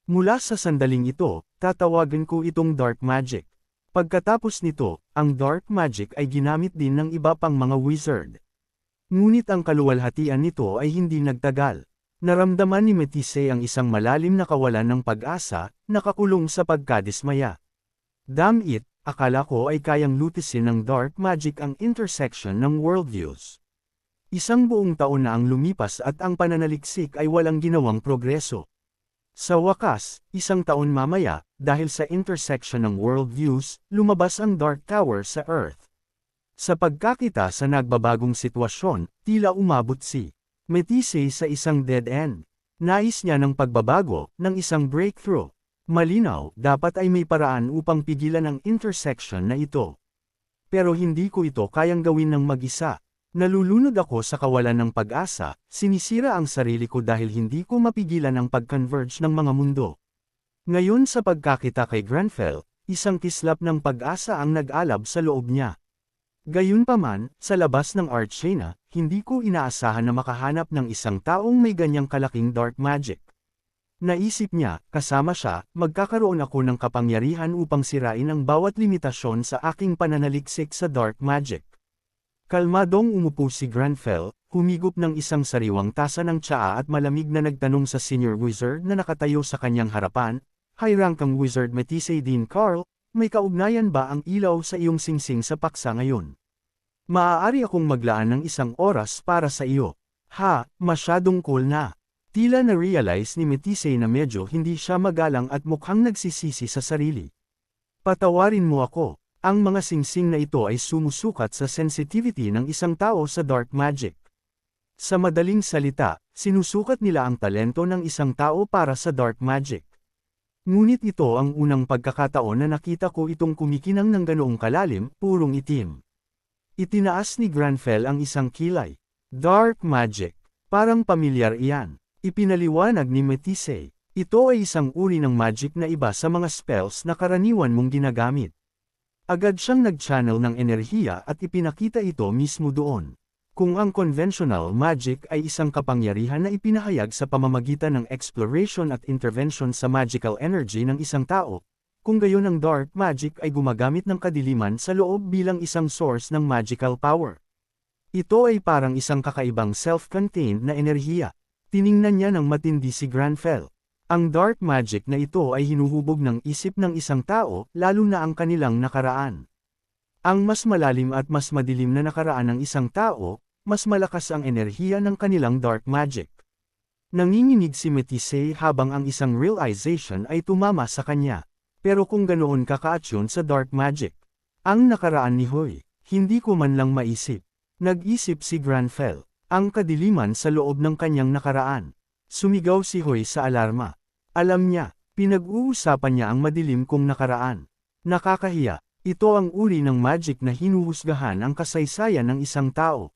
Mula sa sandaling ito, tatawagan ko itong dark magic. Pagkatapos nito, ang dark magic ay ginamit din ng iba pang mga wizard. Ngunit ang kaluwalhatian nito ay hindi nagtagal. Naramdaman ni Matisse ang isang malalim na kawalan ng pag-asa, nakakulong sa pagkadismaya. Damn it, akala ko ay kayang lutisin ng dark magic ang intersection ng worldviews. Isang buong taon na ang lumipas at ang pananaliksik ay walang ginawang progreso. Sa wakas, isang taon mamaya, dahil sa intersection ng worldviews, lumabas ang Dark Tower sa Earth. Sa pagkakita sa nagbabagong sitwasyon, tila umabot si Matisse sa isang dead end. Nais niya ng pagbabago, ng isang breakthrough. Malinaw, dapat ay may paraan upang pigilan ang intersection na ito. Pero hindi ko ito kayang gawin ng mag-isa. Nalulunod ako sa kawalan ng pag-asa, sinisira ang sarili ko dahil hindi ko mapigilan ang pag-converge ng mga mundo. Ngayon sa pagkakita kay Grenfell, isang kislap ng pag-asa ang nag-alab sa loob niya. Gayunpaman, sa labas ng Archena, hindi ko inaasahan na makahanap ng isang taong may ganyang kalaking dark magic. Naisip niya, kasama siya, magkakaroon ako ng kapangyarihan upang sirain ang bawat limitasyon sa aking pananaliksik sa dark magic. Kalmadong umupo si Grenfell, humigop ng isang sariwang tasa ng tsaa at malamig na nagtanong sa senior wizard na nakatayo sa kanyang harapan, high-ranking wizard Matisse Dean Carl, may kaugnayan ba ang ilaw sa iyong singsing sa paksa ngayon? Maaari akong maglaan ng isang oras para sa iyo. Ha, masyadong cool na. Tila na-realize ni Matisse na medyo hindi siya magalang at mukhang nagsisisi sa sarili. Patawarin mo ako. Ang mga singsing na ito ay sumusukat sa sensitivity ng isang tao sa dark magic. Sa madaling salita, sinusukat nila ang talento ng isang tao para sa dark magic. Ngunit ito ang unang pagkakataon na nakita ko itong kumikinang ng ganoong kalalim, purong itim. Itinaas ni Grenfell ang isang kilay. Dark magic. Parang pamilyar iyan. Ipinaliwanag ni Matisse. Ito ay isang uri ng magic na iba sa mga spells na karaniwan mong ginagamit. Agad siyang nag-channel ng enerhiya at ipinakita ito mismo doon. Kung ang conventional magic ay isang kapangyarihan na ipinahayag sa pamamagitan ng exploration at intervention sa magical energy ng isang tao, kung gayon ang dark magic ay gumagamit ng kadiliman sa loob bilang isang source ng magical power. Ito ay parang isang kakaibang self-contained na enerhiya. Tiningnan niya ng matindi si Grenfell. Ang dark magic na ito ay hinuhubog ng isip ng isang tao, lalo na ang kanilang nakaraan. Ang mas malalim at mas madilim na nakaraan ng isang tao, mas malakas ang enerhiya ng kanilang dark magic. Nanginginig si Matisse habang ang isang realization ay tumama sa kanya. Pero kung ganoon ka ka-attune sa dark magic, ang nakaraan ni Hoy, hindi ko man lang maisip. Nag-isip si Granfell. Ang kadiliman sa loob ng kanyang nakaraan. Sumigaw si Hoy sa alarma. Alam niya, pinag-uusapan niya ang madilim kong nakaraan. Nakakahiya, ito ang uri ng magic na hinuhusgahan ang kasaysayan ng isang tao.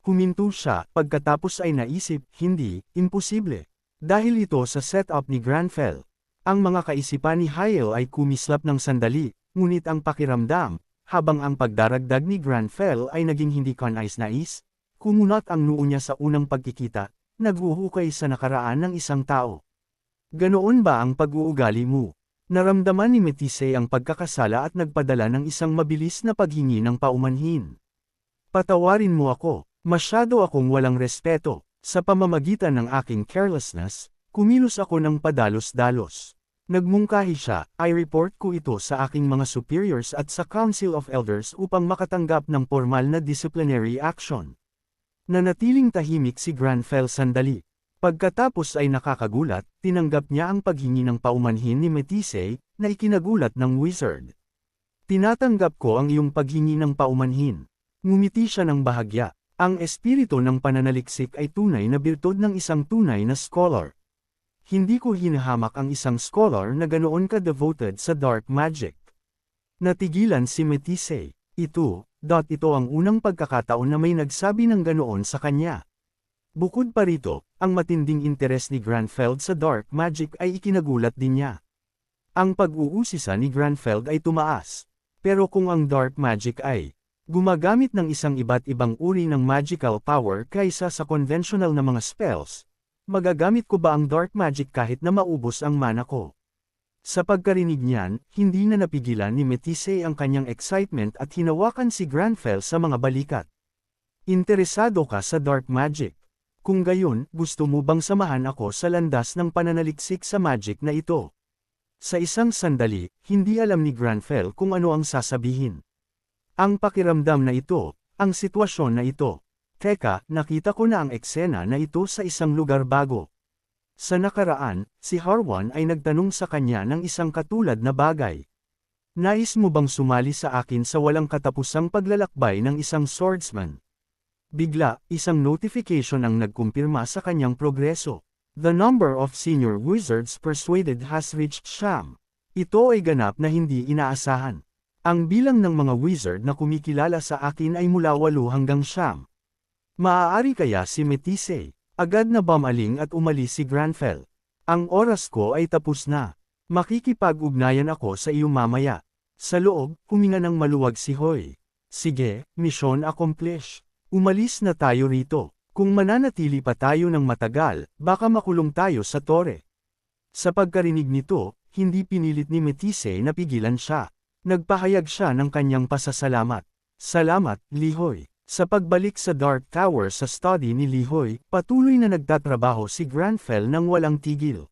Huminto siya, pagkatapos ay naisip, hindi, imposible. Dahil ito sa setup ni Granfell. Ang mga kaisipan ni Hyle ay kumislap ng sandali, ngunit ang pakiramdam, habang ang pagdaragdag ni Granfell ay naging hindi kanais-nais, kumunat ang noo niya sa unang pagkikita, naghuhukay sa nakaraan ng isang tao. Ganoon ba ang pag-uugali mo? Naramdaman ni Metise ang pagkakasala at nagpadala ng isang mabilis na paghingi ng paumanhin. Patawarin mo ako, masyado akong walang respeto. Sa pamamagitan ng aking carelessness, kumilos ako ng padalos-dalos. Nagmungkahi siya, i-report ko ito sa aking mga superiors at sa Council of Elders upang makatanggap ng formal na disciplinary action. Nanatiling tahimik si Granfell sandali. Pagkatapos ay nakakagulat, tinanggap niya ang paghingi ng paumanhin ni Metise, na ikinagulat ng wizard. Tinatanggap ko ang iyong paghingi ng paumanhin. Ngumiti siya ng bahagya. Ang espiritu ng pananaliksik ay tunay na birtud ng isang tunay na scholar. Hindi ko hinahamak ang isang scholar na ganoon ka-devoted sa dark magic. Natigilan si Metise. Ito ang unang pagkakataon na may nagsabi ng ganoon sa kanya. Bukod pa rito, ang matinding interes ni Granfell sa dark magic ay ikinagulat din niya. Ang pag-uusisa ni Granfell ay tumaas. Pero kung ang dark magic ay gumagamit ng isang iba't ibang uri ng magical power kaysa sa conventional na mga spells, magagamit ko ba ang dark magic kahit na maubos ang mana ko? Sa pagkarinig niyan, hindi na napigilan ni Metise ang kanyang excitement at hinawakan si Granfell sa mga balikat. Interesado ka sa dark magic? Kung gayon, gusto mo bang samahan ako sa landas ng pananaliksik sa magic na ito? Sa isang sandali, hindi alam ni Granfell kung ano ang sasabihin. Ang pakiramdam na ito, ang sitwasyon na ito. Teka, nakita ko na ang eksena na ito sa isang lugar bago. Sa nakaraan, si Harwan ay nagtanong sa kanya ng isang katulad na bagay. Nais mo bang sumali sa akin sa walang katapusang paglalakbay ng isang swordsman? Bigla, isang notification ang nagkumpirma sa kanyang progreso. The number of senior wizards persuaded has reached Sham. Ito ay ganap na hindi inaasahan. Ang bilang ng mga wizard na kumikilala sa akin ay mula 8 hanggang 9. Maaari kaya si Metise? Agad na bumaling at umalis si Granfell. Ang oras ko ay tapos na. Makikipag-ugnayan ako sa iyo mamaya. Sa loob, huminga ng maluwag si Hoy. Sige, mission accomplished. Umalis na tayo rito. Kung mananatili pa tayo ng matagal, baka makulong tayo sa tore. Sa pagkarinig nito, hindi pinilit ni Metise na pigilan siya. Nagpahayag siya ng kanyang pasasalamat. Salamat, Lihoy. Sa pagbalik sa Dark Tower sa study ni Lihoy, patuloy na nagtatrabaho si Granfell nang walang tigil.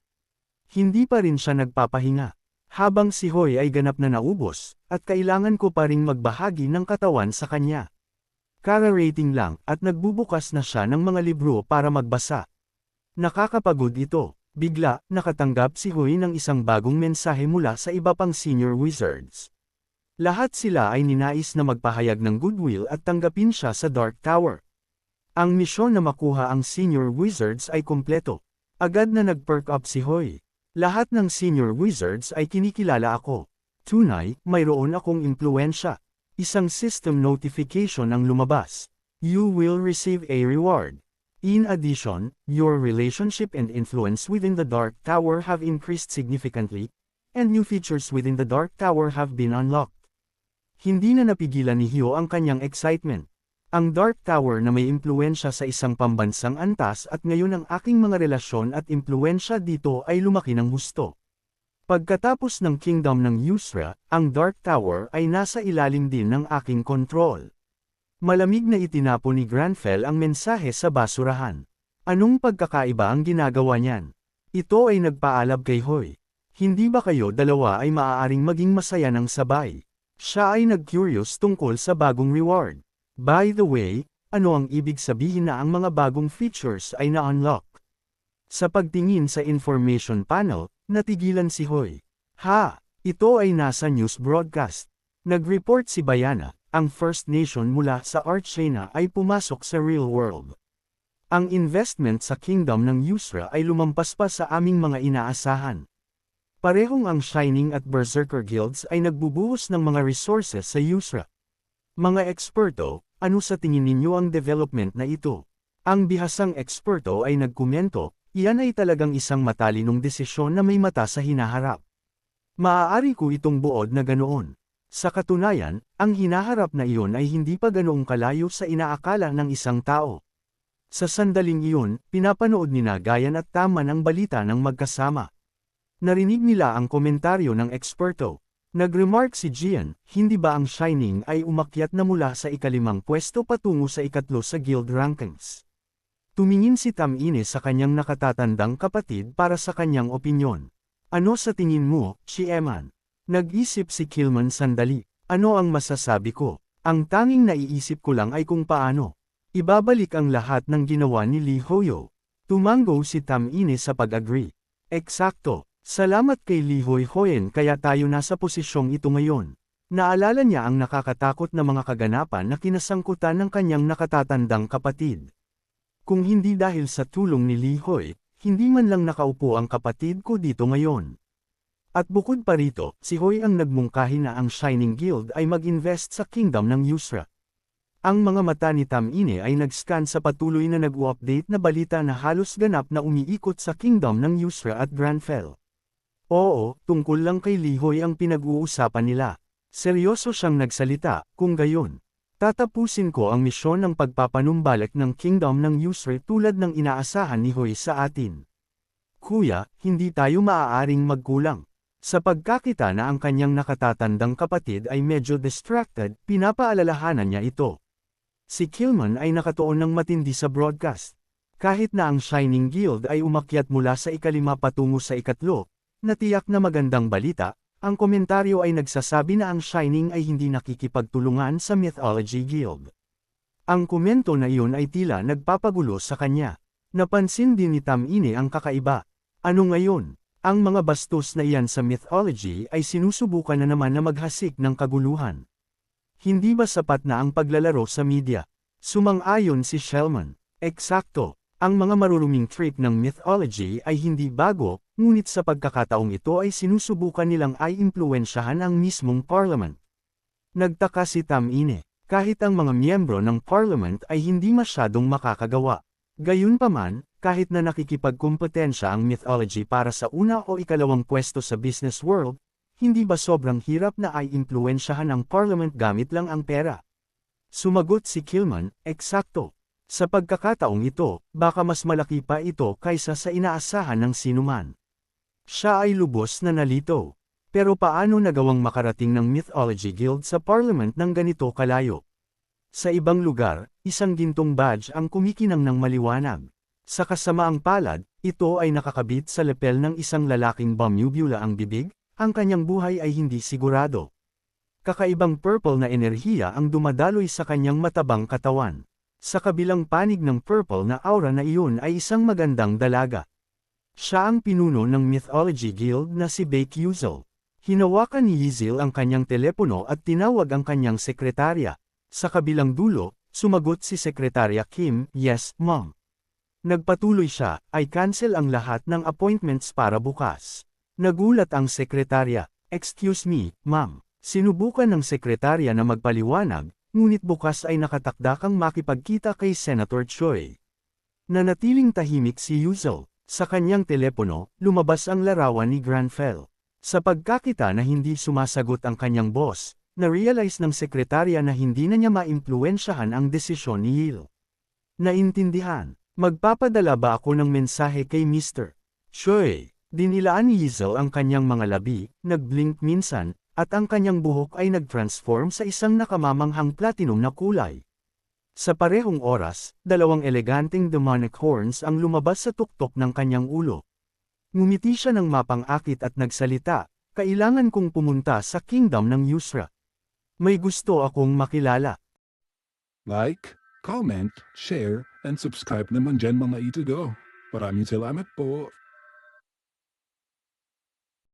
Hindi pa rin siya nagpapahinga. Habang si Hoy ay ganap na naubos, at kailangan ko pa ring magbahagi ng katawan sa kanya. Kara-rating lang, at nagbubukas na siya ng mga libro para magbasa. Nakakapagod ito. Bigla, nakatanggap si Hoy ng isang bagong mensahe mula sa iba pang senior wizards. Lahat sila ay ninais na magpahayag ng goodwill at tanggapin siya sa Dark Tower. Ang misyon na makuha ang senior wizards ay kumpleto. Agad na nag-perk up si Hoy. Lahat ng senior wizards ay kinikilala ako. Tunay, mayroon akong impluensya. Isang system notification ang lumabas. You will receive a reward. In addition, your relationship and influence within the Dark Tower have increased significantly, and new features within the Dark Tower have been unlocked. Hindi na napigilan ni Hyo ang kanyang excitement. Ang Dark Tower na may impluensya sa isang pambansang antas at ngayon ang aking mga relasyon at impluensya dito ay lumaki ng husto. Pagkatapos ng Kingdom ng Yusra, ang Dark Tower ay nasa ilalim din ng aking kontrol. Malamig na itinapon ni Granfell ang mensahe sa basurahan. Anong pagkakaiba ang ginagawa niyan? Ito ay nagpaalab kay Hoy. Hindi ba kayo dalawa ay maaaring maging masaya ng sabay? Siya ay nag-curious tungkol sa bagong reward. By the way, ano ang ibig sabihin na ang mga bagong features ay na-unlock? Sa pagtingin sa information panel, natigilan si Hoy. Ha! Ito ay nasa news broadcast. Nag-report si Bayana, ang First Nation mula sa Archena ay pumasok sa real world. Ang investment sa Kingdom ng Yusra ay lumampas pa sa aming mga inaasahan. Parehong ang Shining at Berserker Guilds ay nagbubuhos ng mga resources sa Yusra. Mga eksperto, ano sa tingin ninyo ang development na ito? Ang bihasang eksperto ay nagkomento, iyan ay talagang isang matalinong desisyon na may mata sa hinaharap. Maaari ko itong buod na ganoon. Sa katunayan, ang hinaharap na iyon ay hindi pa ganoong kalayo sa inaakala ng isang tao. Sa sandaling iyon, pinapanood ni Gayan at Taman ang balita ng magkasama. Narinig nila ang komentaryo ng eksperto. Nag-remark si Gian, hindi ba ang Shining ay umakyat na mula sa ika-5 pwesto patungo sa ika-3 sa guild rankings? Tumingin si Tamine sa kanyang nakatatandang kapatid para sa kanyang opinyon. Ano sa tingin mo, Chieman? Nag-isip si Kilman sandali. Ano ang masasabi ko? Ang tanging naiisip ko lang ay kung paano ibabalik ang lahat ng ginawa ni Lee Hoyo. Tumango si Tamine sa pag-agree. Eksakto. Salamat kay Lee Hoyen kaya tayo nasa posisyong ito ngayon. Naalala niya ang nakakatakot na mga kaganapan na kinasangkutan ng kanyang nakatatandang kapatid. Kung hindi dahil sa tulong ni Lee Hoy, hindi man lang nakaupo ang kapatid ko dito ngayon. At bukod pa rito, si Hoy ang nagmungkahi na ang Shining Guild ay mag-invest sa Kingdom ng Yusra. Ang mga mata ni Tamine ay nag-scan sa patuloy na nag-update na balita na halos ganap na umiikot sa Kingdom ng Yusra at Granfell. Oo, tungkol lang kay Lee Hoy ang pinag-uusapan nila. Seryoso siyang nagsalita, kung gayon. Tatapusin ko ang misyon ng pagpapanumbalik ng Kingdom ng Yusra tulad ng inaasahan ni Hoy sa atin. Kuya, hindi tayo maaaring magkulang. Sa pagkakita na ang kanyang nakatatandang kapatid ay medyo distracted, pinapaalalahanan niya ito. Si Kilman ay nakatuon ng matindi sa broadcast. Kahit na ang Shining Guild ay umakyat mula sa ika-5 patungo sa ika-3, natiyak na magandang balita, ang komentaryo ay nagsasabi na ang Shining ay hindi nakikipagtulungan sa Mythology Guild. Ang komento na iyon ay tila nagpapagulo sa kanya. Napansin din ni Tamine ang kakaiba. Ano ngayon? Ang mga bastos na iyan sa mythology ay sinusubukan na naman na maghasik ng kaguluhan. Hindi ba sapat na ang paglalaro sa media? Sumang-ayon si Shellman. Eksakto, ang mga maruruming trick ng mythology ay hindi bago, ngunit sa pagkakataong ito ay sinusubukan nilang ay impluwensyahan ang mismong parliament. Nagtaka si Tamine, kahit ang mga miyembro ng parliament ay hindi masyadong makakagawa. Gayunpaman, kahit na nakikipagkumpetensya ang mythology para sa una o ika-2 pwesto sa business world, hindi ba sobrang hirap na ay impluwensyahan ang parliament gamit lang ang pera? Sumagot si Kilman, eksakto. Sa pagkakataong ito, baka mas malaki pa ito kaysa sa inaasahan ng sinuman. Siya ay lubos na nalito. Pero paano nagawang makarating ng Mythology Guild sa parliament ng ganito kalayo? Sa ibang lugar, isang gintong badge ang kumikinang ng maliwanag. Sa kasamaang palad, ito ay nakakabit sa lepel ng isang lalaking bumubula ang bibig, ang kanyang buhay ay hindi sigurado. Kakaibang purple na enerhiya ang dumadaloy sa kanyang matabang katawan. Sa kabilang panig ng purple na aura na iyon ay isang magandang dalaga. Siya ang pinuno ng Mythology Guild na si Bake Yuzel. Hinawakan ni Yizil ang kanyang telepono at tinawag ang kanyang sekretarya. Sa kabilang dulo, sumagot si Sekretarya Kim, "Yes, Ma'am." Nagpatuloy siya, "I cancel ang lahat ng appointments para bukas." Nagulat ang sekretarya, "Excuse me, ma'am." Sinubukan ng sekretarya na magpaliwanag, ngunit bukas ay nakatakda kang makipagkita kay Senator Choi. Nanatiling tahimik si Yuzel. Sa kanyang telepono, lumabas ang larawan ni Granfell. Sa pagkakita na hindi sumasagot ang kanyang boss, na-realize ng sekretarya na hindi na niya maimpluwensyahan ang desisyon ni Yil. Naintindihan. Magpapadala ba ako ng mensahe kay Mr. Choi? Dinilaan ni Yizil ang kanyang mga labi, nag-blink minsan, at ang kanyang buhok ay nag-transform sa isang nakamamanghang platinum na kulay. Sa parehong oras, 2 eleganteng demonic horns ang lumabas sa tuktok ng kanyang ulo. Ngumiti siya ng mapang-akit at nagsalita, "Kailangan kong pumunta sa kingdom ng Yusra. May gusto akong makilala." Like, comment, share, and subscribe naman dyan mga ito go. Maraming salamat po.